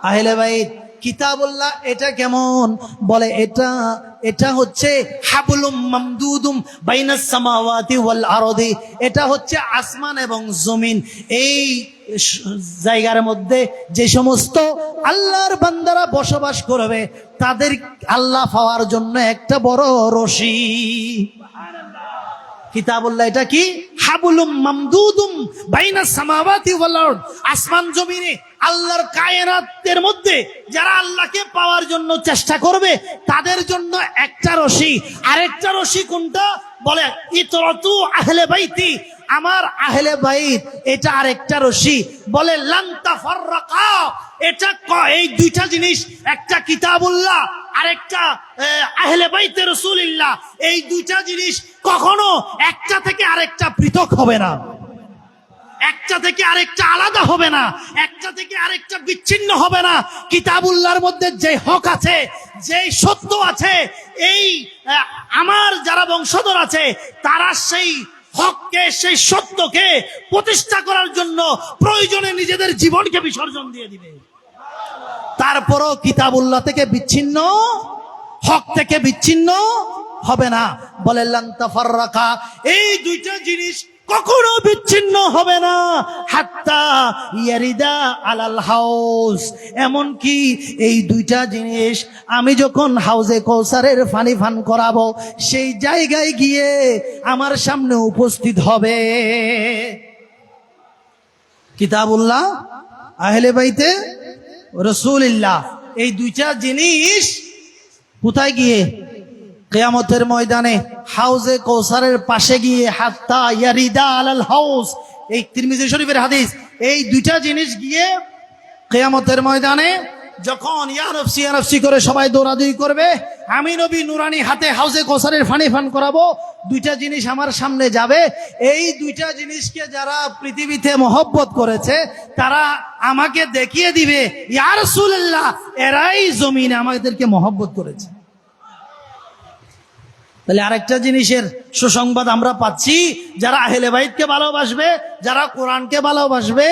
আহলে বাইত। কিতাবুল্লাহ এটা কেমন? বলে এটা হচ্ছে হাবলুম মামদুদুম বাইনাস সামাওয়াতি ওয়াল আরদি, এটা হচ্ছে আসমান এবং জমিন, এই জায়গার মধ্যে যে সমস্ত আল্লাহর বান্দারা বসবাস করবে তাদের আল্লাহ পাওয়ার জন্য একটা বড় রশি। কিতাবুল্লাহ এটা কি? হাবলুম মামদুদুম বাইনাস সামাওয়াতি ওয়াল আরদ, আসমান জমিনে আল্লাহর কায়নাতের মধ্যে যারা আল্লাহকে পাওয়ার জন্য চেষ্টা করবে তাদের জন্য একটা রশি। আরেকটা রশি কোনটা? বলে ইতরাতু আহলে বাইতি, আমার আহলে বাইত, এটা আরেকটা রশি। বলে লান তাফাররাকা, এটা এই দুইটা জিনিস, একটা কিতাবুল্লাহ আরেকটা আহলে বাইতে রাসূলুল্লাহ, এই দুইটা জিনিস কখনো একটা থেকে আরেকটা পৃথক হবে না, একটা থেকে আরেকটা আলাদা হবে না, একটা থেকে আরেকটা বিচ্ছিন্ন হবে না। কিতাবুল্লাহর মধ্যে যে হক আছে, যে সত্য আছে, এই আমার যারা বংশধর আছে তারা সেই হককে, সেই সত্যকে প্রতিষ্ঠা করার জন্য প্রয়োজনে নিজেদের জীবনকে বিসর্জন দিয়ে দিবে। তারপরও কিতাবুল্লাহ থেকে বিচ্ছিন্ন, হক থেকে বিচ্ছিন্ন হবে না। বলে লান তাফাররাকা, এই দুইটা জিনিস কখনো বিচ্ছিন্ন হবে না, হাত্তা ইয়ারিদা আলাল হাউস। এমনকি এই দুইটা জিনিস আমি যখন হাউজে কৌসারের পানি পান করাবো, সেই জায়গায় গিয়ে আমার সামনে উপস্থিত হবে কিতাবুল্লাহ, আহলে বাইতে রাসূলুল্লাহ। এই দুইটা জিনিস কোথায় গিয়ে? কিয়ামতের ময়দানে হাউজে কৌসারের পাশে গিয়ে, হাত্তা ইয়ারিদা আলাল হাউস, এই তিরমিজি শরীফের হাদিস। এই দুইটা জিনিস গিয়ে কিয়ামতের ময়দানে যখন ইয়া নফসি করে সবাই দৌড়াদৌড়ি করবে, আমি নবী নুরানি হাতে হাউজে কৌসারের পানি পান করাবো, দুইটা জিনিস আমার সামনে যাবে। এই দুইটা জিনিসকে যারা পৃথিবীতে মহব্বত করেছে তারা আমাকে দেখিয়ে দিবে, ইয়া রাসূলুল্লাহ, এরাই জমিনে আমাদেরকে মহব্বত করেছে। তাহলে আরেকটা জিনিসের সুসংবাদ আমরা পাচ্ছি, যারা আহলে বাইতকে ভালোবাসবে, যারা কোরআনকে ভালোবাসবে,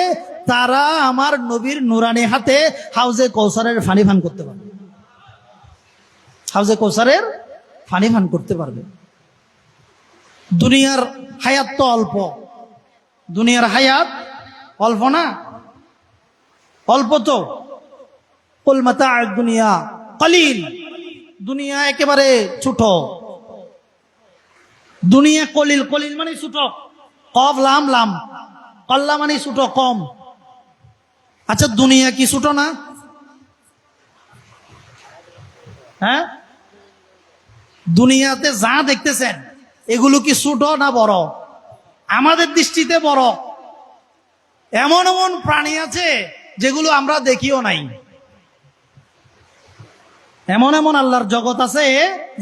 তারা আমার নবীর নুরানি হাতে হাউজে কৌসারের পানি পান করতে পারবে। হাউজে কৌসারের পানি পান করতে পারবে। দুনিয়ার হায়াত তো অল্প, দুনিয়ার হায়াত অল্প না, অল্প তো। কুল মাতা'উদ দুনিয়া কলিল, দুনিয়া একেবারে ছোট। দুনিয়া কলিল, কলিল মানে ছোট, কফ লাম লাম, কল্লা মানে ছোট, কম। আচ্ছা, দুনিয়া কি ছোট না? হ্যাঁ, দুনিয়াতে যা দেখতেছেন এগুলো কি ছোট না বড়? আমাদের দৃষ্টিতে বড়। এমন এমন প্রাণী আছে যেগুলো আমরা দেখিও নাই। এমন এমন আল্লাহর জগৎ আছে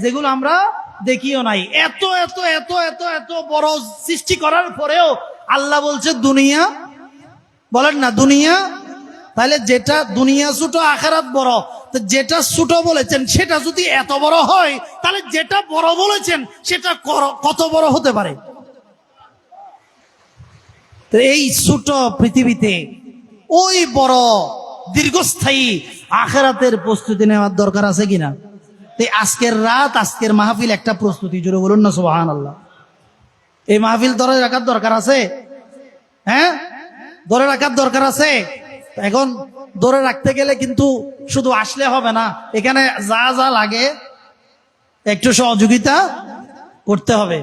যেগুলো আমরা দেখিও নাই। এত এত এত এত এত বড় সৃষ্টি করার পরেও আল্লাহ বলছে দুনিয়া, বলেন না দুনিয়া। তাহলে যেটা দুনিয়া ছোট, আখিরাত বড়। তো যেটা ছোট বলেছেন সেটা যদি এত বড় হয়, তাহলে যেটা বড় বলেছেন সেটা কত বড় হতে পারে? তো এই ছোট পৃথিবীতে ওই বড় দীর্ঘস্থায়ী আখিরাতের প্রস্তুতি নেওয়ার দরকার আছে কিনা? আজকের রাত, আজকের মাহফিল একটা প্রস্তুতি। জোরে বলুন না সুবহানাল্লাহ। এই মাহফিল ধরে রাখার দরকার আছে, হ্যাঁ, ধরে রাখার দরকার আছে। এখন ধরে রাখতে গেলে কিন্তু শুধু আসলে হবে না, এখানে যা যা লাগে একটু সহযোগিতা করতে হবে,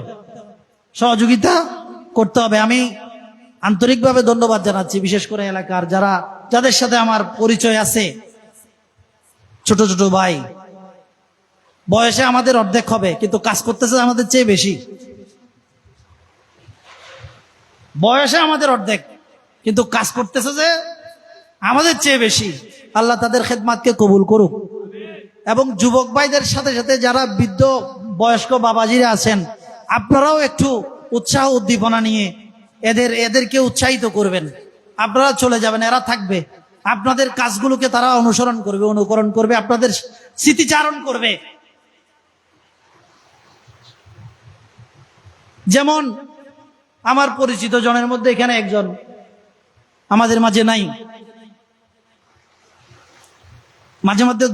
সহযোগিতা করতে হবে। আমি আন্তরিকভাবে ধন্যবাদ জানাচ্ছি বিশেষ করে এলাকার যাদের সাথে আমার পরিচয় আছে, ছোট ছোট ভাই। বয়সে আমাদের অর্ধেক হবে, কিন্তু কাজ করতেছে আমাদের চেয়ে বেশি। বয়সে আমাদের অর্ধেক, কিন্তু কাজ করতেছে যে আমাদের চেয়ে বেশি। আল্লাহ তাদের খেদমাতকে কবুল করুক। এবং যুবক ভাইদের সাথে সাথে যারা বৃদ্ধ বয়স্ক বাবাজিরা আছেন, আপনারাও একটু উৎসাহ উদ্দীপনা নিয়ে এদেরকে উৎসাহিত করবেন। আপনারা চলে যাবেন, এরা থাকবে, আপনাদের কাজগুলোকে তারা অনুসরণ করবে, অনুকরণ করবে, আপনাদের স্মৃতিচারণ করবে। যেমন আমার পরিচিত জনের মধ্যে এখানে একজন আমাদের মাঝে নাই, মাঝে মধ্যে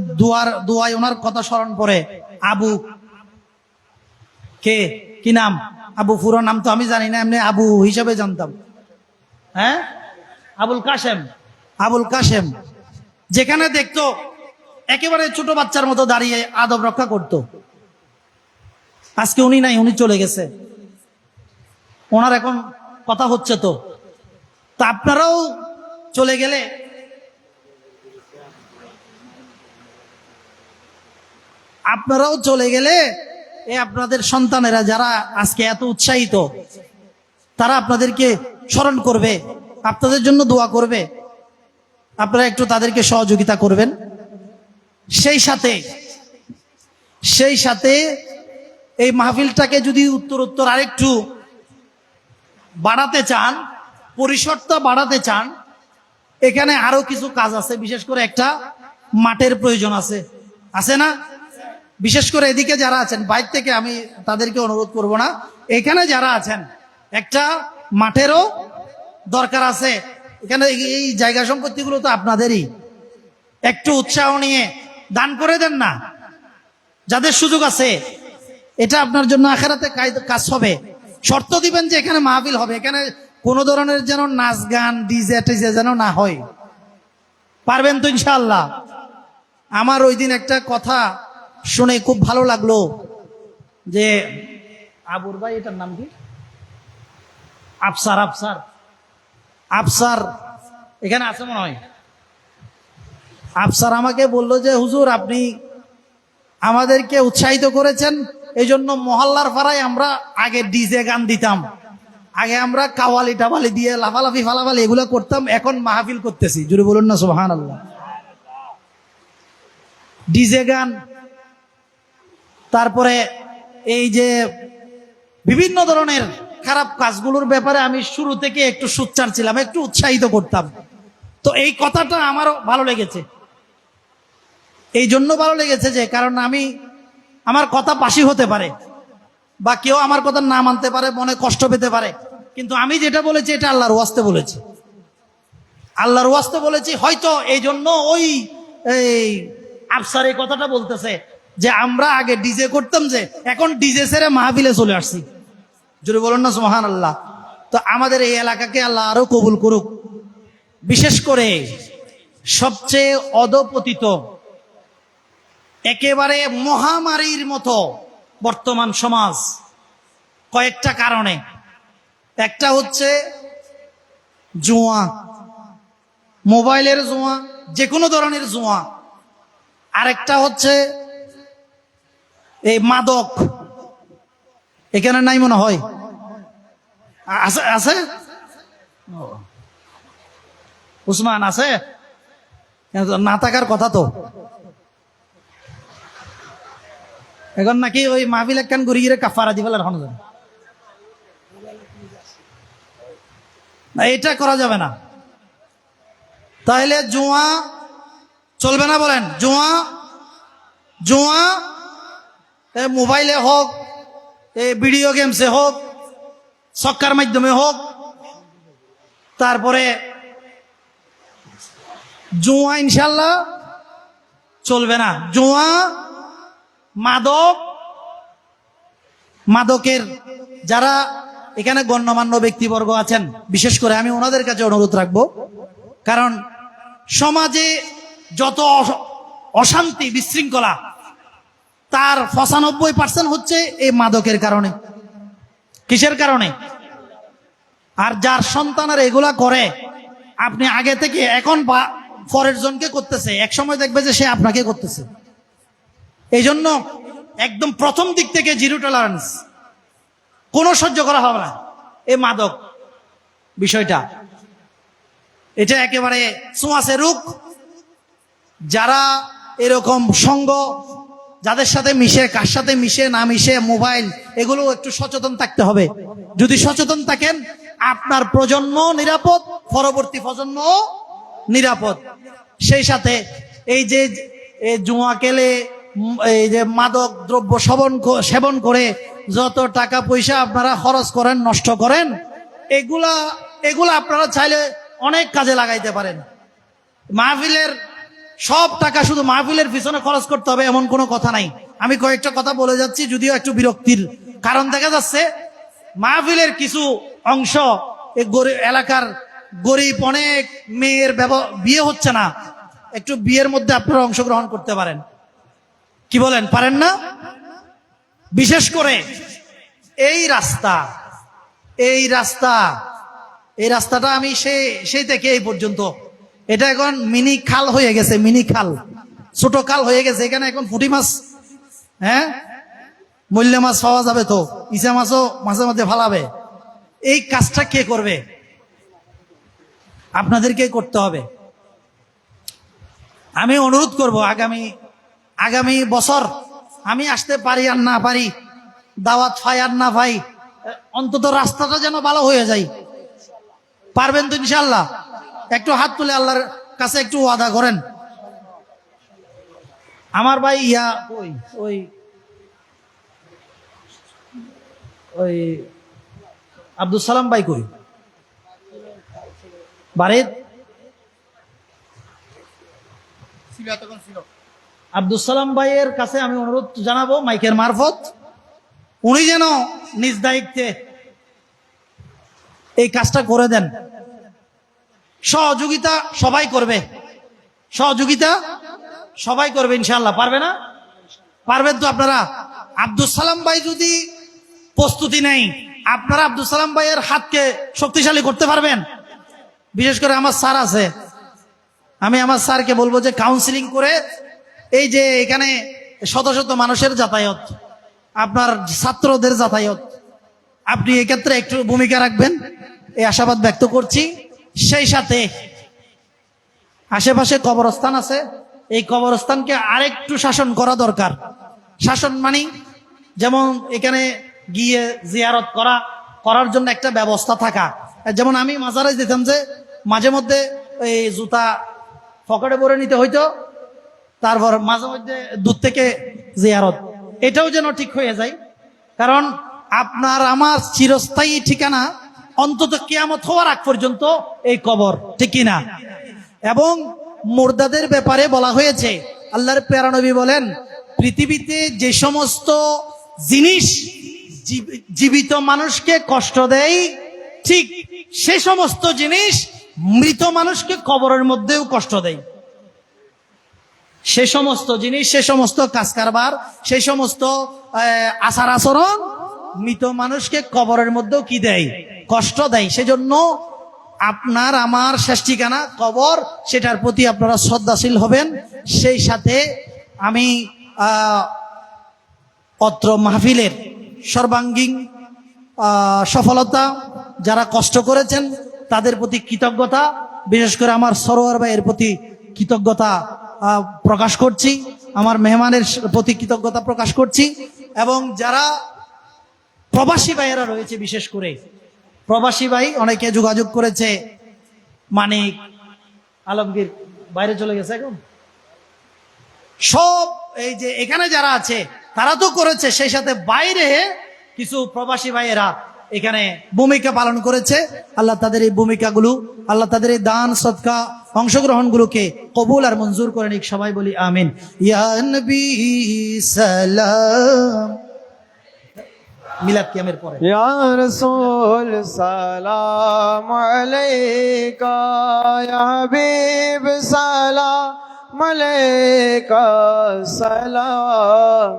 দোয়ায় ওনার কথা স্মরণ পড়ে। আবু কি নাম? আবু, পুরো নাম তো আমি জানি না, এমনি আবু হিসাবে জানতাম। হ্যাঁ, আবুল কাশেম। আবুল কাশেম যেখানে দেখতো একেবারে ছোট বাচ্চার মতো দাঁড়িয়ে আদব রক্ষা করত। আজকে উনি নাই, উনি চলে গেছে। ওনার এখন কথা হচ্ছে তো। তা আপনারাও চলে গেলে আপনাদের সন্তানেরা যারা আজকে এত উৎসাহিত, তারা আপনাদেরকে স্মরণ করবে, আপনাদের জন্য দোয়া করবে। আপনারা একটু তাদেরকে সহযোগিতা করবেন। সেই সাথে এই মাহফিলটাকে যদি উত্তর আরেকটু বাড়াতে চান, পরিসরটা বাড়াতে চান, এখানে আরো কিছু কাজ আছে। বিশেষ করে একটা মাঠের প্রয়োজন আছে না? বিশেষ করে এদিকে যারা আছেন, বাইরে থেকে আমি তাদেরকে অনুরোধ করব না, এখানে যারা আছেন একটা মাঠেরও দরকার আছে। এখানে এই জায়গা সম্পত্তিগুলো তো আপনাদেরই। একটু উৎসাহ নিয়ে দান করে দেন না, যাদের সুযোগ আছে। এটা আপনার জন্য আখিরাতে কাজ হবে। শর্ত দিবেন যে এখানে মাহফিল হবে, এখানে কোনো ধরনের যেন নাচ গান ডিজে টিজে যেন না হয়। পারবেন তো ইনশাআল্লাহ? আমার ওই দিন একটা কথা শুনে খুব ভালো লাগলো যে আবুর ভাই, এটার নাম কি, আফসার আফসার আফসার এখানে আছে মনে হয়। আফসার আমাকে বলল যে হুজুর আপনি আমাদেরকে উৎসাহিত করেছেন, এই জন্য মহল্লার পাড়ায় আমরা আগে ডিজে গান দিতাম, আগে আমরা কাওয়ালি টাওয়ালি দিয়ে লাফালাফি ফালাফালি এগুলো করতাম, এখন মাহফিল করতেছি। জুড়ে বলুন না সুবহানাল্লাহ। ডিজে গান, তারপরে এই যে বিভিন্ন ধরনের খারাপ কাজগুলোর ব্যাপারে আমি শুরু থেকে একটু সোচ্চার ছিলাম, একটু উৎসাহিত করতাম। তো এই কথাটা আমারও ভালো লেগেছে। এই জন্য ভালো লেগেছে যে কারণ আমার কথা বাসি হতে পারে বা কেউ আমার কথা না মানতে পারে, মনে কষ্ট পেতে পারে, কিন্তু আমি যেটা বলেছি এটা আল্লাহর ওয়াস্তে বলেছি, আল্লাহর ওয়াস্তে বলেছি। হয়তো এই জন্য ওই আফসার এই কথাটা বলতেছে যে আমরা আগে ডিজে করতাম, যে এখন ডিজে ছেড়ে মাহফিলে চলে আসছি। যদি বলুন না সুবহানাল্লাহ। তো আমাদের এই এলাকাকে আল্লাহ আরো কবুল করুক। বিশেষ করে সবচেয়ে অধপতিত, একেবারে মহামারীর মতো বর্তমান সমাজ কয়েকটা কারণে। একটা হচ্ছে জুয়া, মোবাইলের জুয়া, যে কোনো ধরনের জুয়া। আরেকটা হচ্ছে এই মাদক, এখানে নাই মনে হয়, আছে আছে উসমান আছে, না থাকার কথা তো। এখন নাকি ওই মাহফিল একখান ঘুরি গিয়ে কাফারা দি ফেলার হন, এটা করা যাবে না। তাহলে জুয়া চলবে না, বলেন? জুয়া জুয়া মোবাইলে হোক, ভিডিও গেমসে হোক, ছক্কার মাধ্যমে হোক, তারপরে জুয়া ইনশাল্লাহ চলবে না। জুয়া, মাদকের যারা এখানে গণ্যমান্য ব্যক্তিবর্গ আছেন, বিশেষ করে আমি ওনাদের কাছে অনুরোধ রাখবো, কারণ সমাজে যত অশান্তি বিশৃঙ্খলা তার 95% হচ্ছে এই মাদকের কারণে। কিসের কারণে? আর যার সন্তানের এগুলা করে, আপনি আগে থেকে এখন বা পরের জনকে করতেছে, এক সময় দেখবে যে সে আপনাকে করতেছে। এই জন্য একদম প্রথম দিক থেকে জিরো টলারেন্স, কোনো সহ্য করা হবে না এই মাদক বিষয়টা। এটা একেবারে ছোঁয়াচে রোগ। যারা এরকম সঙ্গ, যাদের সাথে মিশে, কার সাথে মিশে না মিশে, মোবাইল, এগুলো একটু সচেতন থাকতে হবে। যদি সচেতন থাকেন, আপনার প্রজন্ম নিরাপদ, পরবর্তী প্রজন্ম নিরাপদ। সেই সাথে এই যে জুয়া খেলে, এই যে মাদক দ্রব্য সেবন করে যত টাকা পয়সা আপনারা খরচ করেন, নষ্ট করেন, এগুলা আপনারা চাইলে অনেক কাজে লাগাইতে পারেন। মাহফিলের সব টাকা শুধু মাহফিলের পিছনে খরচ করতে হবে এমন কোনো কথা নাই। আমি কয়েকটা কথা বলে যাচ্ছি, যদিও একটু বিরক্তির কারণ দেখা যাচ্ছে। মাহফিলের কিছু অংশ এলাকার গরিব অনেক মেয়ের বিয়ে হচ্ছে না, একটু বিয়ের মধ্যে আপনারা অংশগ্রহণ করতে পারেন। কি বলেন, পারেন না? বিশেষ করে এই রাস্তাটা আমি সেই থেকে এই পর্যন্ত, এটা এখন মিনি খাল হয়ে গেছে, মিনি খাল, ছোট খাল হয়ে গেছে। এখানে এখন পুঁটি মাছ, মূল্য মাছ পাওয়া যাবে, তো ইচা মাছও মাঝে মধ্যে ফালাবে। এই কাজটা কে করবে? আপনাদেরকে করতে হবে। আমি অনুরোধ করব, আগামী বছর আমি আসতে পারি আর না পারি, দাওয়াত পাই আর না পাই, অন্তত রাস্তাটা যেন ভালো হয়ে যায়। পারবেন তো ইনশাল্লাহ? একটু হাত তুলে আল্লাহর কাছে একটু ওয়াদা করেন। আমার ভাই ওই আব্দুল সালাম ভাই কই বাড়ির? আব্দুল সালাম ভাইয়ের কাছে আমি অনুরোধ জানাবো মাইকের মারফত, উনি যেন নিজ দায়িত্বে এই কাজটা করে দেন। সহযোগিতা সবাই করবে, সহযোগিতা সবাই করবে ইনশাআল্লাহ। পারবে না? পারবেন তো আপনারা? আব্দুল সালাম ভাই যদি প্রস্তুতি নেই, আপনারা আব্দুল সালাম ভাইয়ের হাতকে শক্তিশালী করতে পারবেন? বিশেষ করে আমার স্যার আছে, আমি আমার স্যারকে বলবো যে কাউন্সিলিং করে এই যে এখানে শত শত মানুষের যাতায়াত, আপনার ছাত্রদের যাতায়াত, আপনি এক্ষেত্রে একটু ভূমিকা রাখবেন, এই আশাবাদ ব্যক্ত করছি। সেই সাথে আশেপাশে কবরস্থান আছে, এই কবরস্থানকে আরেকটু শাসন করা দরকার। শাসন মানে যেমন এখানে গিয়ে জিয়ারত করার জন্য একটা ব্যবস্থা থাকা। যেমন আমি মাজারে যেতাম যে মাঝে মধ্যে এই জুতা পকেটে ভরে নিতে হইতো, তারপর মাঝে মধ্যে দূর থেকে জিয়ারত, এটাও যেন ঠিক হয়ে যায়। কারণ আপনার আমার চিরস্থায়ী ঠিকানা অন্তত কিয়ামত হওয়ার আগ পর্যন্ত এই কবর, ঠিক কিনা? এবং মুর্দাদের ব্যাপারে বলা হয়েছে, আল্লাহর প্যারা নবী বলেন, পৃথিবীতে যে সমস্ত জিনিস জীবিত মানুষকে কষ্ট দেয়, ঠিক সে সমস্ত জিনিস মৃত মানুষকে কবরের মধ্যেও কষ্ট দেয়। সে সমস্ত জিনিস, সে সমস্ত কাজ কারবার, সে সমস্ত আচার আচরণ মৃত মানুষকে কবরের মধ্যেও কি দেয়? কষ্ট দেয়। সেজন্য আপনার আমার শেষ ঠিকানা কবর, সেটার প্রতি আপনারা শ্রদ্ধাশীল হবেন। সেই সাথে আমি অত্র মাহফিলের সর্বাঙ্গীন সফলতা, যারা কষ্ট করেছেন তাদের প্রতি কৃতজ্ঞতা, বিশেষ করে আমার সরোয়ার ভাইয়ের প্রতি কৃতজ্ঞতা প্রকাশ করছি, আমার মেহমানের প্রতি কৃতজ্ঞতা প্রকাশ করছি। এবং যারা প্রবাসী ভাইয়েরা রয়েছে, বিশেষ করে প্রবাসী ভাই অনেকে যোগাযোগ করেছে, মানিক আলমগীর বাইরে চলে গেছে এখন, সব এই যে এখানে যারা আছে তারা তো করেছে, সেই সাথে বাইরে কিছু প্রবাসী ভাইয়েরা এখানে ভূমিকা পালন করেছে। আল্লাহ তাদের এই ভূমিকাগুলো, আল্লাহ তাদের এই দান সদকা অংশগ্রহণগুলোকে কবুল আর মঞ্জুর করে নিক। সবাই বলি আমিন। ইয়া নবী সালাম, মিলাদ কিয়ামের পরে। ইয়া রাসূল সালাম আলাইকা, ইয়া হাবিব সালাম আলাইকা, সালাম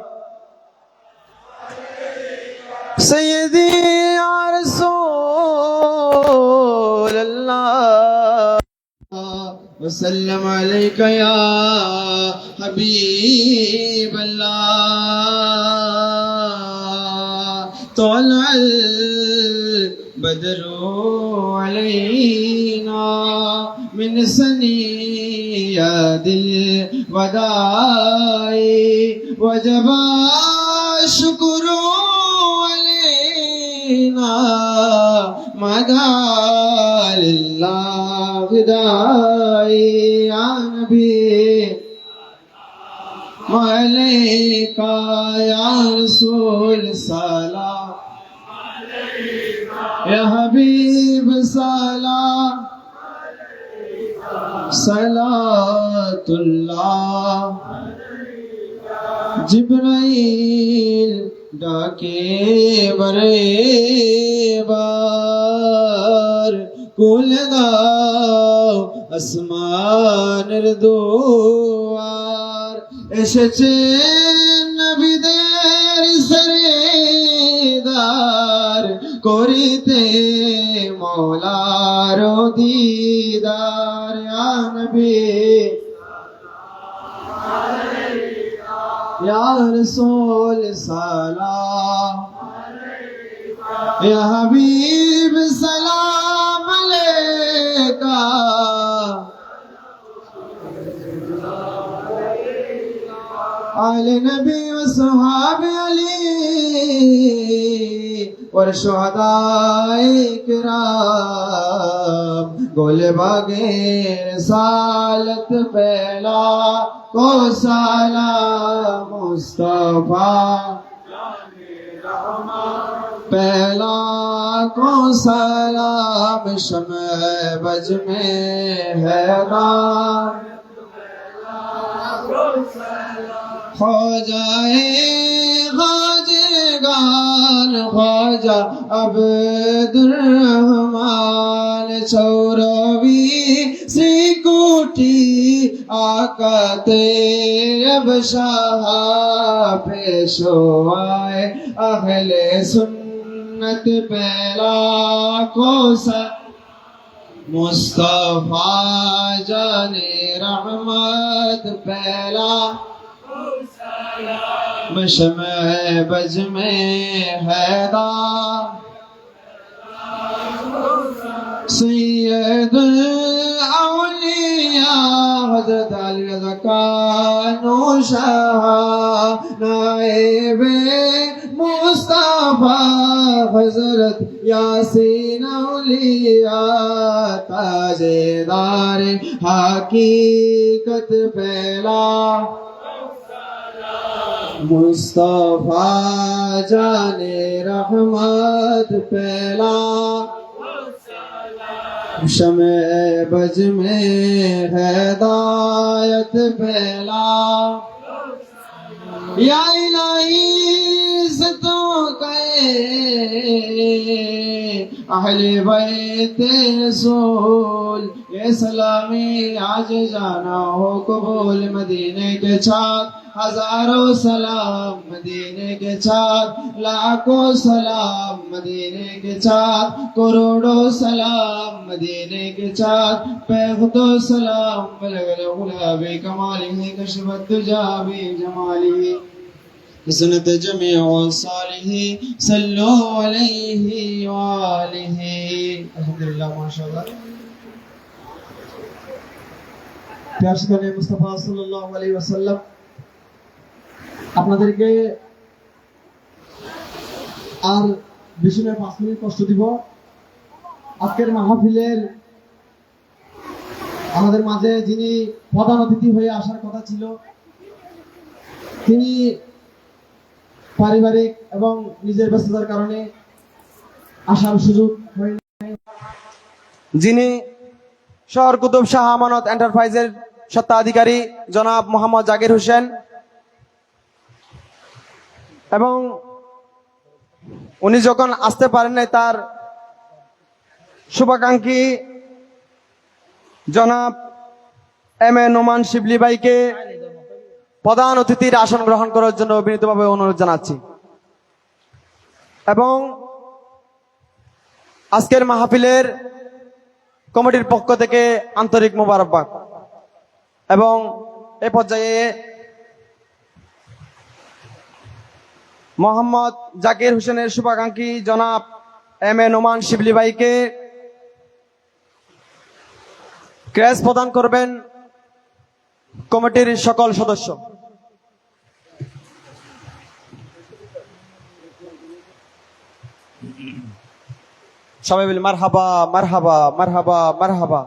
সৈয়দি ইয়া রাসূল আল্লাহ, وسلم عليك يا حبيب الله. طلع البدر علينا من ثنيات الوداع, وجب الشكر علينا مدى لله داعي. يا نبي عليك يا رسول سلام عليك, يا حبيب سلام صلاة الله. জিবরাইল ডাকে বারে বার, খুলে দাও আসমানের দুয়ার, এসেছে নবীদের সরদার, করিতে মওলার দিদার. ইয়া নবী ইয়া রাসূল সালাম আলাইকা, ইয়া হাবিব সালাম আলাইকা, আলে নবী ওয়া সাহাবে আলী ওয়ার শুহাদায়ে কিরাম, গোলে বাগে সালত পেলা को सलाम मुस्तफा, पहला को सलाम शम्अ बज में हैरान, हो जाए गाजगान ख्वाजा अब्दुर रहमान चौरवी श्रीकोटि आका तैयब शाह पेशवाए अहले सुन्नत पहला कोसा मुस्तफा जाने रहमत पहला मशमे बज में हैदार सैयद औलिया हजरत अली रज़ा कानो शाह नाइबे मुस्तफा हजरत यासीन औलिया ताजेदार हकीकत पहला मुस्तफा जाने रहमत पहला शमे बज में हिदायत पहला या इलाही इज़्ज़तों के अहले बैत रसूल ये सलामी आज जाना हो कबूल मदीने के छात हजारों सलाम मदीने के छात लाखों सलाम मदीने के छात करोड़ों सलाम मदीने के छात पैगतो सलाम गुलाबे कमालिही कशफत तुजाबी जमालिही हसनत जमीअ सालिही सल्लु अलैहि वालिही अल्हम्दुलिल्लाह माशाअल्लाह प्यार से मुस्तफा सल्लल्लाहु अलैहि वसल्लम আপনাদেরকে আর বেশি নয় 5 মিনিট কষ্ট দিব আজকের মাহফিলের আমাদের মাঝে যিনি প্রধান অতিথি হয়ে আসার কথা ছিল তিনি পারিবারিক এবং নিজের ব্যস্ততার কারণে আসার সুযোগ হয় নাই যিনি শহর কুতুব শাহ আমানত এন্টারপ্রাইজের স্বত্বাধিকারী জনাব মোহাম্মদ জাকির হোসেন এবং উনি যখন আসতে পারেন নাই তার শুভাকাঙ্ক্ষী জনাব এম এ নোমান শিবলি ভাইকে প্রধান অতিথির আসন গ্রহণ করার জন্য বিনীতভাবে অনুরোধ জানাচ্ছি এবং আজকের মাহফিলের কমিটির পক্ষ থেকে আন্তরিক মোবারকবাদ এবং এই পর্যায়ে মোহাম্মদ জাকির হোসেনের শুভাকাঙ্ক্ষী জনাব এম এ নোমান শিবলি ভাইকে ক্রেস প্রদান করবেন কমিটির সকল সদস্য সবাই বলি মারহাবা মারহাবা মারহাবা মারহাবা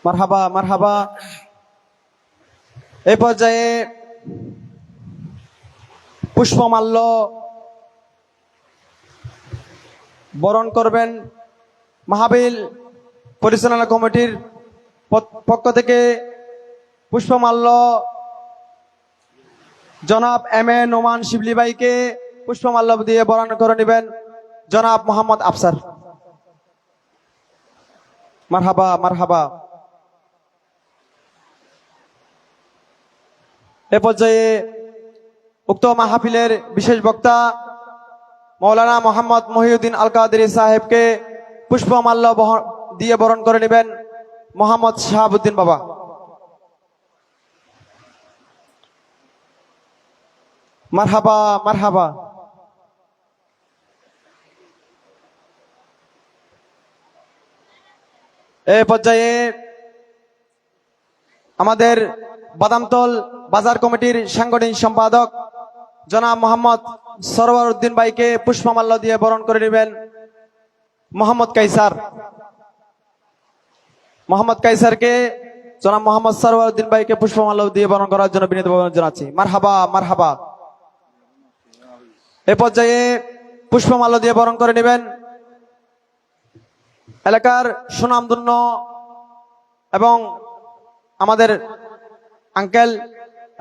মারহাবা মারহাবা এই পর্যায়ে পুষ্পমাল্য বরণ করবেন মাহফিল পরিচালনা কমিটির পক্ষ থেকে পুষ্পমাল্য জনাব এম এ নোমান শিবলি ভাইকে পুষ্পমাল্য দিয়ে বরণ করে নেবেন জনাব মোহাম্মদ আফসার মারহাবা মারহাবা এ পর্যায়ে উক্ত মাহফিলের বিশেষ বক্তা মৌলানা মোহাম্মদ মহিউদ্দিন আল কাদেরী সাহেবকে পুষ্পমাল্য দিয়ে বরণ করে নেবেন মোহাম্মদ শাহাবুদ্দিন বাবা মারহাবা মারহাবা এই পর্যায়ে আমাদের বাদামতল বাজার কমিটির সাংগঠনিক সম্পাদক জনাব মোহাম্মদ সরওয়ার উদ্দিন ভাইকে পুষ্পমাল্য দিয়ে বরণ করে নেবেন মোহাম্মদ কাইসার কাইসারকে জনাব মোহাম্মদ সরওয়ার উদ্দিন ভাইকে পুষ্পমাল্য দিয়ে বরণ করার জন্য বিনীতভাবে জানাচ্ছি মারহাবা মারহাবা এ পর্যায়ে পুষ্পমাল্য দিয়ে বরণ করে নেবেন এলাকার সুনামধন্য এবং আমাদের আঙ্কেল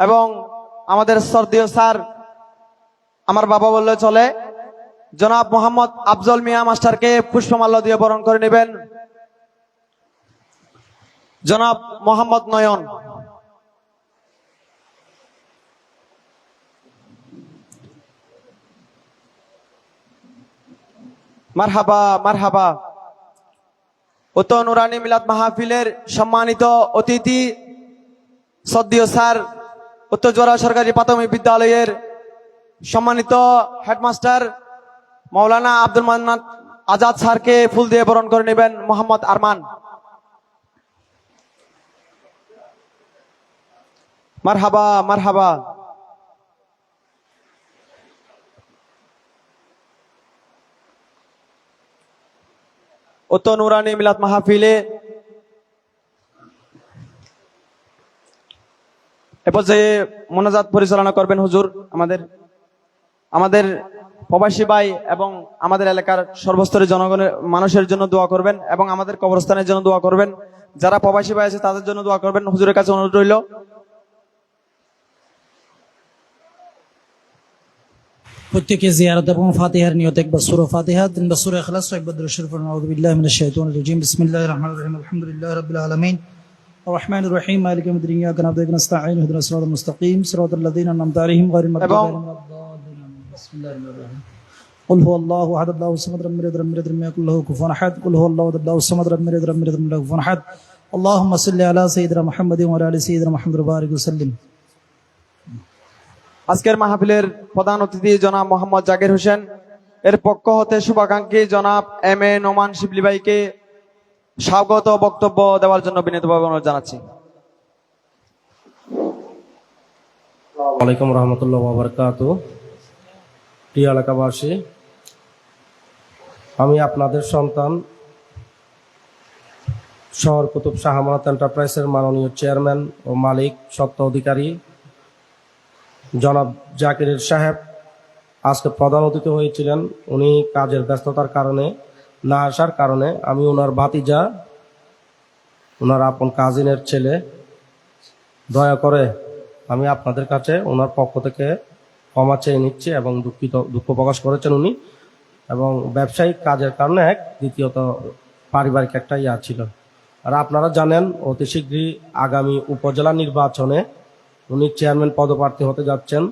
এবং আমাদের শ্রদ্ধেয় স্যার, আমার বাবা বললে চলে, জনাব মোহাম্মদ আফজল মিয়া মাস্টারকে পুষ্পমাল্য দিয়ে বরণ করে নেবেন জনাব মোহাম্মদ নয়ন। মারহাবা মারহাবা। উত্তর নুরানি মিলাদ মাহফিলের সম্মানিত অতিথি শ্রদ্ধেয় স্যার, উত্তর জোড়া সরকারি প্রাথমিক বিদ্যালয়ের সম্মানিত হেডমাস্টার মাওলানা আব্দুল মান্নান আজাদ স্যারকে ফুল দিয়ে বরণ করে নেবেন মোহাম্মদ আরমান। মারহাবা মারহাবা। উত্তর নুরানি মিলাদ মাহফিলে এ পর্যায়ে মোনাজাত পরিচালনা করবেন হুজুর আমাদের প্রবাসী ভাই এবং আমাদের এলাকার সর্বস্তরের জনগণের মানুষের জন্য দোয়া করবেন এবং আমাদের কবরস্থানের জন্য দোয়া করবেন। যারা প্রবাসী ভাই আছে তাদের জন্য দোয়া করবেন। হুজুরের কাছে অনুরোধ রইল। প্রত্যেকে জিয়ারত এবং ফাতিহার নিয়ত একবার সূরা ফাতিহা, তিনবার সূরা ইখলাস, একবার দরুদ শরীফ পড়ুন। আউযু বিল্লাহি মিনাশ শাইতানির রাজীম। বিসমিল্লাহির রহমানির রহিম। আলহামদুলিল্লাহি রাব্বিল আলামিন। الرحمن الرحيم مالك يوم الدين إياك نعبد وإياك نستعين اهدنا الصراط المستقيم صراط الذين أنعمت عليهم غير المغضوب عليهم ولا الضالين. بسم الله الرحمن الرحيم. قل هو الله أحد الله الصمد لم يلد ولم يولد ولم يكن له كفوا أحد. قل هو الله الله الصمد لم يلد ولم يولد ولم يكن له كفوا أحد. اللهم صل على سيدنا محمد وعلى آل سيدنا محمد وبارك وسلم. আজকের মাহফিলের প্রধান অতিথি জনাব মোহাম্মদ জাকির হোসেন এর পক্ষ হতে শুভাকাঙ্ক্ষী জনাব এম এ নোমান শিবলি ভাইকে স্বাগত বক্তব্য দেওয়ার জন্য বিনীতভাবে অনুরোধ জানাচ্ছি। ওয়ালাইকুম রহমতুল্লাহ ওয়া বারাকাতুহু। প্রিয় এলাকাবাসী, আমি আপনাদের সন্তান শহর কুতুব শাহ আমানত এন্টারপ্রাইজের মাননীয় চেয়ারম্যান ও মালিক সত্ত্ব অধিকারী জনাব জাকির সাহেব আজকে প্রধান অতিথি হয়েছিলেন। উনি কাজের ব্যস্ততার কারণে না আসার কারণে আমি ওনার ভাতিজা, ওনার আপন কাজিনের ছেলে, দয়া করে আমি আপনাদের কাছে ওনার পক্ষ থেকে ক্ষমা চেয়ে নিচ্ছি এবং দুঃখ প্রকাশ করেছেন উনি, এবং ব্যবসায়িক কাজের কারণে এক, দ্বিতীয়ত পারিবারিক একটা ইয়া ছিল। আর আপনারা জানেন অতি শীঘ্রই আগামী উপজেলা নির্বাচনে উনি চেয়ারম্যান পদপ্রার্থী হতে যাচ্ছেন।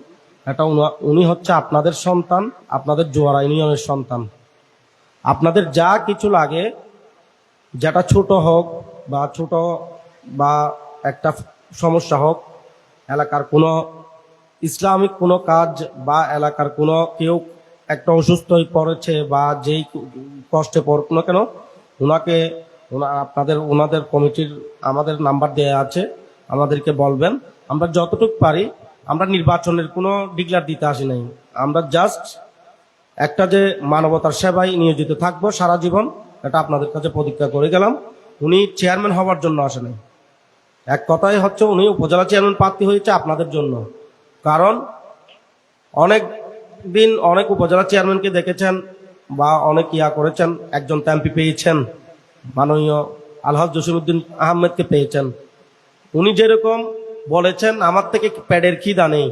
এটা উনি হচ্ছে আপনাদের সন্তান, আপনাদের জোয়ারা ইউনিয়নের সন্তান। আপনাদের যা কিছু লাগে, যেটা ছোট হোক বা একটা সমস্যা হোক, এলাকার কোনো ইসলামিক কোনো কাজ বা এলাকার কোনো কেউ একটা অসুস্থ হয়ে পড়েছে বা যেই কষ্টে পড়ুক না কেন, ওনাদের কমিটির আমাদের নাম্বার দেয়া আছে, আমাদেরকে বলবেন। আমরা যতটুকু পারি, আমরা নির্বাচনের কোনো ডিক্লার দিতে আসি নাই, আমরা জাস্ট একটা যে মানবতার সেবায় নিয়োজিত থাকবো সারা জীবন, এটা আপনাদের কাছে প্রতিজ্ঞা করে গেলাম। উনি চেয়ারম্যান হওয়ার জন্য আসে নাই, এক কথাই হচ্ছে উনি উপজেলা চেয়ারম্যান প্রার্থী হয়েছে আপনাদের জন্য। কারণ অনেক দিন অনেক উপজেলা চেয়ারম্যানকে দেখেছেন বা অনেক ইয়া করেছেন, একজন এমপি পেয়েছেন, মাননীয় আলহাজ জসিমউদ্দিন আহমেদকে পেয়েছেন। উনি যেরকম বলেছেন আমার থেকে প্যাডের খিদা নেই,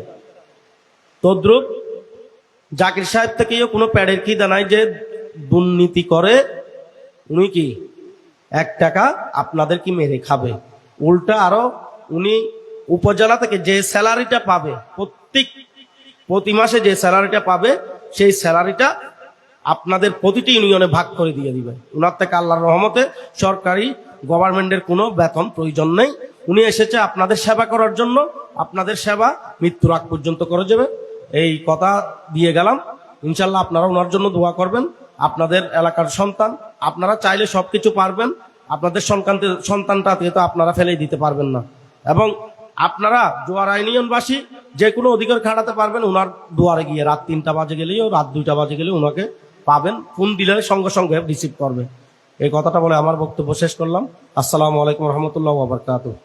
তদ্রুপ জাকির সাহেব থেকেও কোনো প্যাডের খিদা নাই যে দুর্নীতি করে উনি কি 1 টাকা আপনাদের কি মেরে খাবে। উল্টা আরো উনি উপজেলা থেকে যে স্যালারিটা পাবে, প্রতি মাসে যে স্যালারিটা পাবে, সেই স্যালারিটা আপনাদের প্রতিটি ইউনিয়নে ভাগ করে দিয়ে দিবে। উনার থেকে আল্লাহর রহমতে সরকারি গভর্নমেন্টের কোনো বেতন প্রয়োজন নেই। উনি এসেছে আপনাদের সেবা করার জন্য, আপনাদের সেবা মৃত্যুর আগ পর্যন্ত করে যাবে, এই কথা দিয়ে গেলাম। ইনশাল্লাহ আপনারা ওনার জন্য দোয়া করবেন। আপনাদের এলাকার সন্তান, আপনারা চাইলে সবকিছু পারবেন, আপনাদের সন্তানটা তো আপনারা ফেলেই দিতে পারবেন না। এবং আপনারা জোয়ারা ইউনিয়নবাসী যে কোনো অধিকার খাটাতে পারবেন ওনার দুয়ারে গিয়ে। রাত 3টা বাজে গেলেও, রাত 2টা বাজে গেলেও ওনাকে পাবেন, ফোন দিলে সঙ্গে সঙ্গে রিসিভ করবে। এই কথাটা বলে আমার বক্তব্য শেষ করলাম। আসসালামু আলাইকুম রহমতুল্লাহ ওয়া বারাকাতুহু।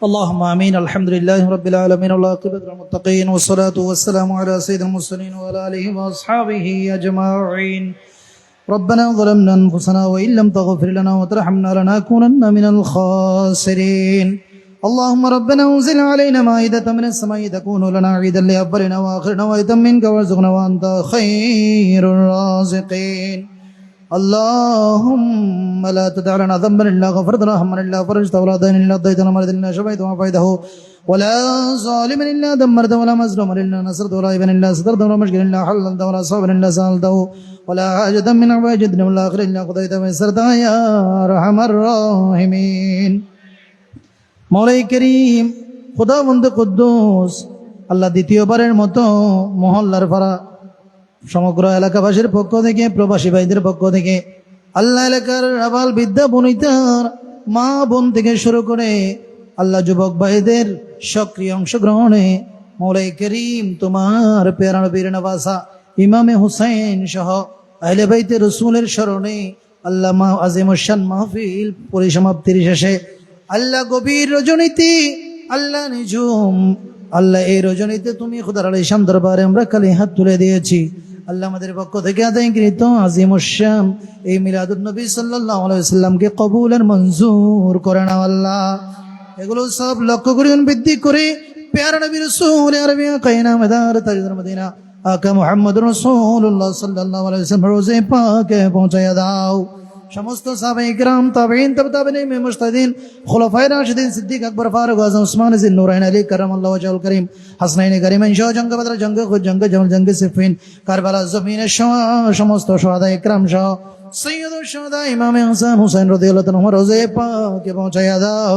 اللهم امين. الحمد لله رب العالمين والعاقبة للمتقين والصلاة والسلام على سيد المرسلين وعلى آله وأصحابه أجمعين. ربنا ظلمنا أنفسنا وإن لم تغفر لنا وترحمنا لنكونن من الخاسرين. اللهم ربنا انزل علينا مائدة من السماء تكون لنا عيدا لأولنا وآخرنا وآية منك وارزقنا وأنت خير الرازقين. اللهم لا تدع لنا ذنبا الا غفرت له، هما الا فرجته، ولا دينا الا قضيته، ولا مريضا الا شفيته وعافيته، ولا ظالما الا دمرته، ولا مظلوما الا نصرته، ولا عيبا الا سترته، ولا مشكلا الا حللته، ولا صابرا الا سالته، ولا حاجة من حوائج الدنيا والاخره الا قضيتها ويسرتها يا ارحم الراحمين. মওলাই করিম, খোদাবন্দ কুদ্দুস, আল্লাহ দ্বিতীয়বারের মতো মহল্লার পাড়া সমগ্র এলাকাবাসীর পক্ষ থেকে, প্রবাসী ভাইদের পক্ষ থেকে, আল্লাহ এলাকার আবাল বিদ্যা বনিতার মা বোন থেকে শুরু করে আল্লাহ যুবক ভাইদের সক্রিয় অংশগ্রহণে মওলাই করিম তোমার পেয়ারা নবীর নওয়াসা ইমামে হুসাইন সহ আহলে বাইতে রসুলের স্মরণে আল্লাহ আজিমুশান মাহফিল পরিসমাপ্তির শেষে আল্লাহ গভীর রজনীতে, আল্লাহ নিঝুম, আল্লাহ এই রজনীতে তুমি খুদার আলিশান দরবারে আমরা খালি হাত তুলে দিয়েছি। আল্লাহ আমাদের পক্ষ থেকে আদায়কৃত আজিমুশান এই মিলাদুন নবী সাল্লাল্লাহু আলাইহি ওয়াসাল্লামকে কবুল আর মঞ্জুর করে নাও আল্লাহ। এগুলো সব লক্ষ্য করে বৃদ্ধি করে প্যারা নবী রাসূল আরবি কায়না মাদার তাজদার মদিনা আকা মুহাম্মদুর রাসূলুল্লাহ সাল্লাল্লাহু আলাইহি ওয়াসাল্লাম রোজে পাকে পৌঁছায়া দাও। সমস্ত সাহাবায়ে কিরাম, তাবেঈন, তাবেঈন, মুজতাহিদিন, খুলাফায়ে রাশিদিন, সিদ্দিক, আকবর, ফারুক, আযম, উসমান, জিন, নূরাইন, আলী কারামাল্লাহু ওয়াজহুল করিম, হাসনাইন কারিমাইন সহ জঙ্গে বদর, জঙ্গে উহুদ, জঙ্গে জামাল, জঙ্গে সিফফিন, কারবালা জমিনের সমস্ত শুহাদায়ে কিরাম সহ সৈয়দুশ শুহাদা ইমামে হাসান হুসাইন রাদিয়াল্লাহু তাআলা রোজে পাকে পৌঁছায়া দাও।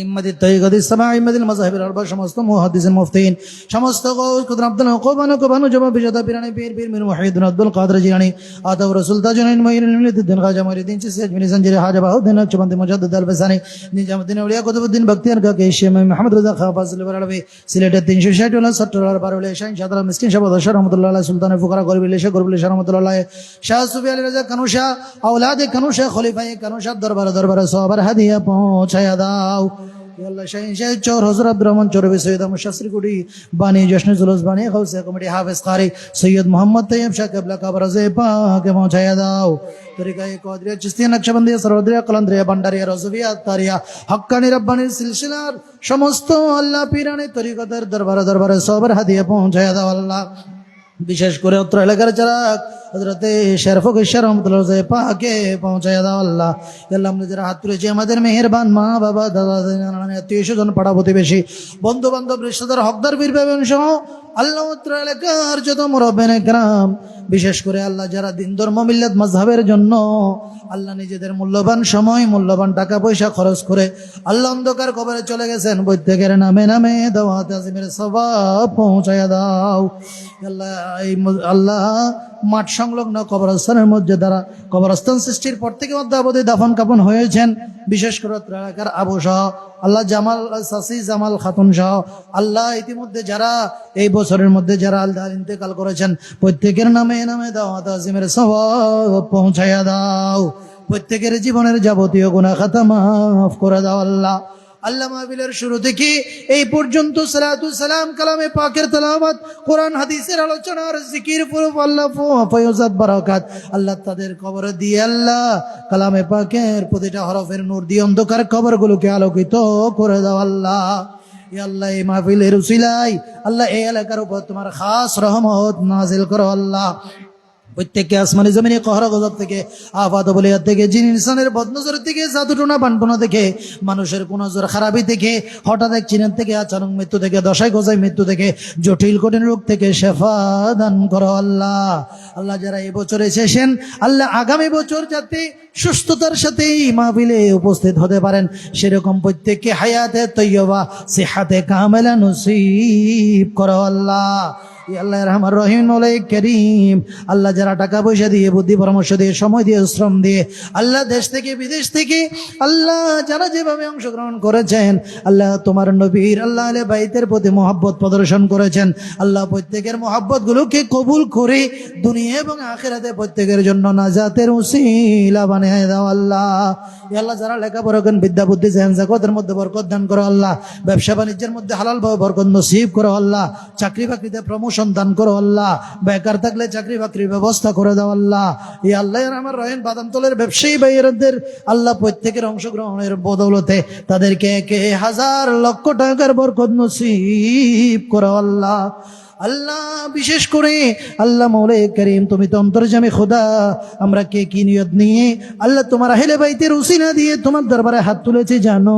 ইম্মাদিত তারিকাত ইসলাম, ইম্মাদিল মাযহাবিল আরবা, সমস্ত মুহাদ্দিসিন, মুফতিন, সমস্ত গৌস কুদরত আব্দুল কোবানো কোবানো জবাব বিজাদা পিরানি পীর পীর মির মুহিদ্দিন আব্দুল কাদের জিলানী আতা রাসূল তাজুনাইন মাইনুল মুলিদ্দিন খাজা মুরিদ্দিন চিশতি আজমিরি সঞ্জরি হাজা বাহুদ্দিন নকশবন্দি মুজাদ্দিদ আল বাসানি নিজামুদ্দিন আউলিয়া কুতুবুদ্দিন বখতিয়ার কাকে শেখ মুহাম্মদ রাজা খান ফাজিল বারালবি সিলেটের 360 ওলা 70 ওলা 12 ওলা শাইন সাদরা মিসকিন শাবাদা রহমাতুল্লাহ আলাইহি সুলতানের ফুকারা গরিবিল শাহ গরিবিল শাহ রহমাতুল্লাহ শাহ সুফি আলী রাজা কানুশা আওলাদে কানুশা খলিফায়ে কানুশা দরবারে সবার হাদিয়া পৌঁছায়া দাও। আল্লাহ শাহিন শাহ চৌর হযরত আব্দুর রহমান চৌরবি, সৈয়দ আহমদ শাস্ত্রী কুটি বানি, জশ্ন জুলুস বানি, গৌসে কমিটি হাফেজ কারি সৈয়দ মোহাম্মদ তৈয়ব শাহ কিবলা কাবরাজে পাকে পৌঁছায়া দাও। তরিকায়ে কাদরিয়া, চিশতিয়া, নকশবন্দিয়া, সরওয়ার্দিয়া, কলন্দ্রিয়া, ভান্ডারিয়া, রজবিয়া, তারিয়া, হক্কানি, রব্বানি সিলসিলার সমস্ত আল্লাহ পীরানি তরিকতের দরবারে সবার হাদিয়া পৌঁছায়া দাও আল্লাহ। বিশেষ করে উত্তর এলাকার যারা হযরতে শরফুক রহমাতুল্লাহ পাকে পৌঁছায়া দাও আল্লাহ। আল্লাহ আমরা যারা হাত তুলেছি আমাদের মেহেরবান মা বাবা দাদা আত্মীয় স্বজন পাড়া প্রতিবেশী বন্ধু বান্ধব রিশতেদার হকদার বীর বেগম সহ আল্লাহ উত্তর এলাকার যত মুরব্বিনে কেরাম, বিশেষ করে আল্লাহ যারা দিন ধর্ম মিল্লাত মাযহাবের জন্য আল্লাহ নিজেদের মূল্যবান সময় মূল্যবান টাকা পয়সা খরচ করে আল্লাহ অন্ধকার কবরে চলে গেছেন, প্রত্যেকের নামে নামে দাওয়াত আজিমের সওয়াব পৌঁছায়া দাও আল্লাহ। মাঠ সংলগ্ন কবরস্থানের মধ্যে দ্বারা কবরস্থান সৃষ্টির পর থেকে অদ্যাবধি দাফন কাফন হয়েছেন, বিশেষ করে এলাকার আবু সহ আল্লাহ জামাল সাসি জামাল খাতুন সহ আল্লাহ ইতিমধ্যে যারা এই বছরের মধ্যে যারা আল্লাহ ইন্তেকাল করেছেন প্রত্যেকের নামে নামে দাওয়াত আজিমের সওয়াব পৌঁছায়া দাও। প্রত্যেকের জীবনের যাবতীয় গুনাহ খাতা মাফ করে দাও আল্লাহ। আল্লাহ মাহফিলের শুরু থেকে এই পর্যন্ত সালাতু সালাম, কালামে পাকের তেলাওয়াত, কোরআন হাদিসের আলোচনা আর জিকির, পুরুফ আল্লাহ ফয়জাত বারাকাত আল্লাহ তাদের কবরে দিয়ে আল্লাহ কালামে পাকের প্রতিটা হরফের নূর দিয়ে অন্ধকার কবরগুলোকে আলোকিত করে দাও আল্লাহ। আল্লাহ এই মাহফিলের উসিলায় আল্লাহ এই এলাকার উপর তোমার খাস রহমত নাজিল করো আল্লাহ। প্রত্যেককে আসমানি জমিনে কহর গজব থেকে, আফাত বলিয়াত থেকে, জিন ইনসানের বদনজর থেকে, জাদুটোনা বানটোনা থেকে, মানুষের কোন জোর খারাপি থেকে, হঠাৎ অ্যাক্সিডেন্ট থেকে, আচানক মৃত্যু থেকে, দশায় গজায় মৃত্যু থেকে, জটিল কঠিন রোগ থেকে শেফা দান করো আল্লাহ। আল্লাহ যারা এই বছর এসেছেন আল্লাহ আগামী বছর যাতে সুস্থতার সাথে মাহফিলে উপস্থিত হতে পারেন সেরকম প্রত্যেককে হায়াতে তৈয়বা সিহাতে কামেলা নসিব করো আল্লাহ। ইয়া আল্লাহ রহমান রহিম মৌলাই করিম, আল্লাহ যারা টাকা পয়সা দিয়ে, বুদ্ধি পরামর্শ দিয়ে, সময় দিয়ে, শ্রম দিয়ে, আল্লাহ দেশ থেকে বিদেশ থেকে আল্লাহ যারা যেভাবে অংশগ্রহণ করেছেন, আল্লাহ তোমার নবীর আল্লাহ আলে বাইতের প্রতি মহব্বত প্রদর্শন করেছেন, আল্লাহ প্রত্যেকের মহব্বত গুলোকে কবুল করে দুনিয়া এবং আখিরাতে প্রত্যেকের জন্য নাজাতের উসিলা বানিয়ে দাও আল্লাহ। ইয়া আল্লাহ যারা লেখাপড়া করেন, বিদ্যা বুদ্ধি জেহেন জাগতের মধ্যে বরকত দান করো আল্লাহ, ব্যবসা বাণিজ্যের মধ্যে হালাল ভাবে বরকত নসিব করো আল্লাহ, চাকরি বাকরিতে প্রমোশন দান করো আল্লাহ, বেকার থাকলে চাকরি বাকরির ব্যবস্থা করে দাও আল্লাহ। ইয়া আল্লাহ আমার রহিম বাদামতলের ব্যবসায়ী ভাইয়েরদের আল্লাহ প্রত্যেকের অংশগ্রহণের বদৌলতে তাদেরকে 1000 লক্ষ টাকার বরকত নসিব করো আল্লাহ। আল্লাহ বিশেষ করে আল্লাহ মৌলাই করিম, তুমি তো অন্তর্যামী খোদা, আমরা কে কি নিয়ত নিয়ে আল্লাহ তোমার আহলে বাইতের উসিলা দিয়ে তোমার দরবারে হাত তুলেছি জানো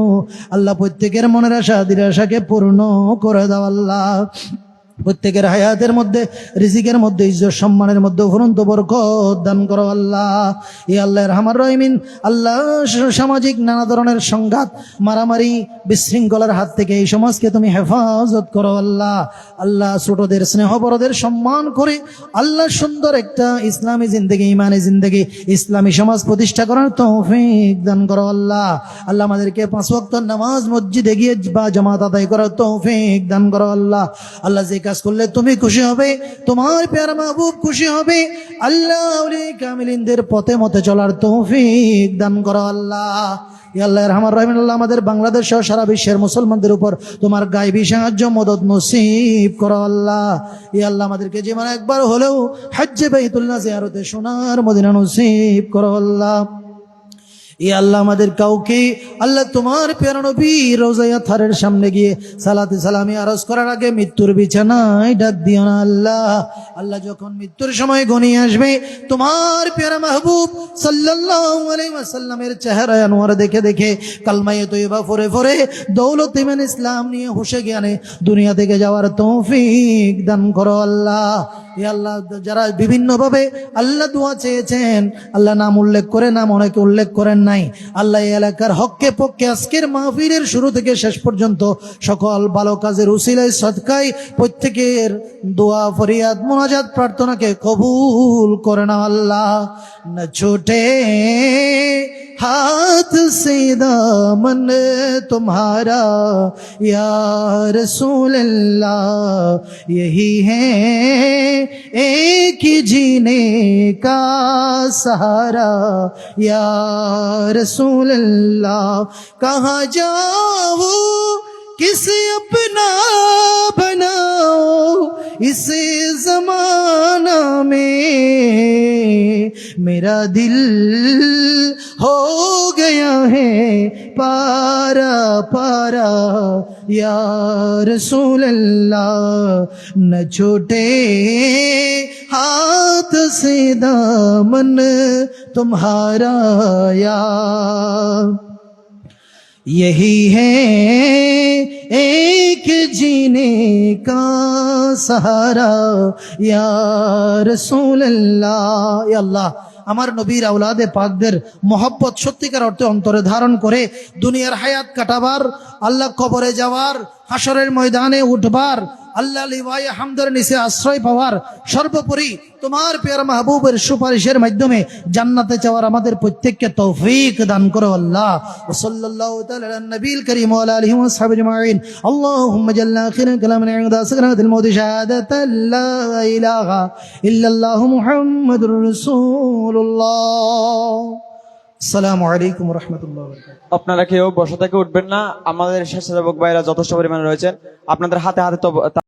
আল্লাহ, প্রত্যেকের মনের আশা দিরাশাকে পূর্ণ করে দাও আল্লাহ। প্রত্যেকের হায়াতের মধ্যে, রিজিকের মধ্যে, ইজ্জত সম্মানের মধ্যে অফুরন্ত বরকত দান করো আল্লাহ। ইয়া আল্লাহ রহমান রহিমিন, আল্লাহ সামাজিক নানা ধরনের সংঘাত, মারামারি, বিশৃঙ্খলার হাত থেকে এই সমাজকে তুমি হেফাজত করো আল্লাহ। আল্লাহ ছোটদের স্নেহ, বড়দের সম্মান করে আল্লাহ সুন্দর একটা ইসলামী জিন্দগি, ইমানি জিন্দগি, ইসলামী সমাজ প্রতিষ্ঠা করার তৌফিক দান করো আল্লাহ। আল্লাহ আমাদেরকে 5 ওয়াক্ত নামাজ মসজিদে গিয়ে বা জামাত আদায় করার তৌফিক দান করো আল্লাহ। আল্লাহ যে কাজ করলে তুমি খুশি হবে, তোমার প্যারা মাহবুব খুশি হবে, আল্লাহ আউলিয়া কামিলিনদের পথে মতে চলার তৌফিক দান করো আল্লাহ। ইয়া আল্লাহ রহমান রহিম, আল্লাহ আমাদের বাংলাদেশ সহ সারা বিশ্বের মুসলমানদের উপর তোমার গায়বী সাহায্য মদদ নসিব করো আল্লাহ। ইয়া আল্লাহ আমাদেরকে জীবনে একবার হলেও হজ্জে বাইতুল্লাহ জিয়ারতে সোনার মদিনা নসিব করো আল্লাহ। ইয়া আল্লাহ আমাদের কাউকে আল্লাহ তোমার প্যারা নবী রওজায়ে আতহারের সামনে গিয়ে সালাতে সালামি আরজ করার আগে মৃত্যুর বিছানায় ডাক দিও না আল্লাহ। আল্লাহ যখন মৃত্যুর সময় ঘনিয়ে আসবে, তোমার প্যারা মাহবুব সাল্লাল্লাহু আলাইহি ওয়াসাল্লামের চেহারা আনোয়ার দেখে দেখে কালমায়ে তয়্যিবা পড়ে পড়ে দৌলত ঈমান ইসলাম নিয়ে হুশে জ্ঞানে দুনিয়া থেকে যাওয়ার তৌফিক দান করো আল্লাহ। ইয়া আল্লাহ যারা বিভিন্নভাবে আল্লাহ দোয়া চেয়েছেন, আল্লাহ নাম উল্লেখ করে, নাম অনেকে উল্লেখ করেন নাই, আল্লাহ এই এলাকার হককে পক্ষে আজকের মাহফিলের শুরু থেকে শেষ পর্যন্ত সকল ভালো কাজের উসিলায় সদকায় প্রত্যেকের দোয়া ফরিয়াদ মুনাজাত প্রার্থনাকে কবুল করে না আল্লাহ। না ছোটে हाथ से दामन तुम्हारा या रसूल अल्लाह, यही है एक ही जीने का सहारा या रसूल अल्लाह। कहाँ जाओ किसे अपना बनाओ इस जमाना में, मेरा दिल हो गया है पारा पारा या रसूल अल्लाह। न छोटे हाथ से दामन तुम्हारा या, यही है एक जीने का सहारा या रसूल अल्लाह। या अल्लाह আমার নবীর আওলাদে পাকদের মহব্বত সত্যিকার অর্থে অন্তরে ধারণ করে দুনিয়ার হায়াত কাটাবার, আল্লাহ কবরে যাওয়ার, হাসরের ময়দানে উঠবার, আল্লাহ লিওয়ায়ে হামদের নিচে আশ্রয় পাওয়ার, সর্বোপরি তোমার প্রিয় মাহবুবের সুপারিশের মাধ্যমে জান্নাতে যাওয়ার আমাদের প্রত্যেককে তৌফিক দান করো আল্লাহ। সাল্লাল্লাহু তাআলা আলা নবীল কারীম ওয়া আলা আলিহি ওয়া সাহবিহি আজমাইন। আল্লাহুম্মা জাল্লা আখিরা কালামিনা ইনদা সাকরাতিল মাউত শাহাদাতাল লা ইলাহা ইল্লাল্লাহু মুহাম্মাদুর রাসূলুল্লাহ। আসসালামু আলাইকুম ওয়া রাহমাতুল্লাহি ওয়া বারাকাতুহু। আপনারা কেউ বসে থেকে উঠবেন না, আমাদের স্বেচ্ছাসেবক ভাইরা যথেষ্ট পরিমাণে রয়েছেন, আপনাদের হাতে হাতে তো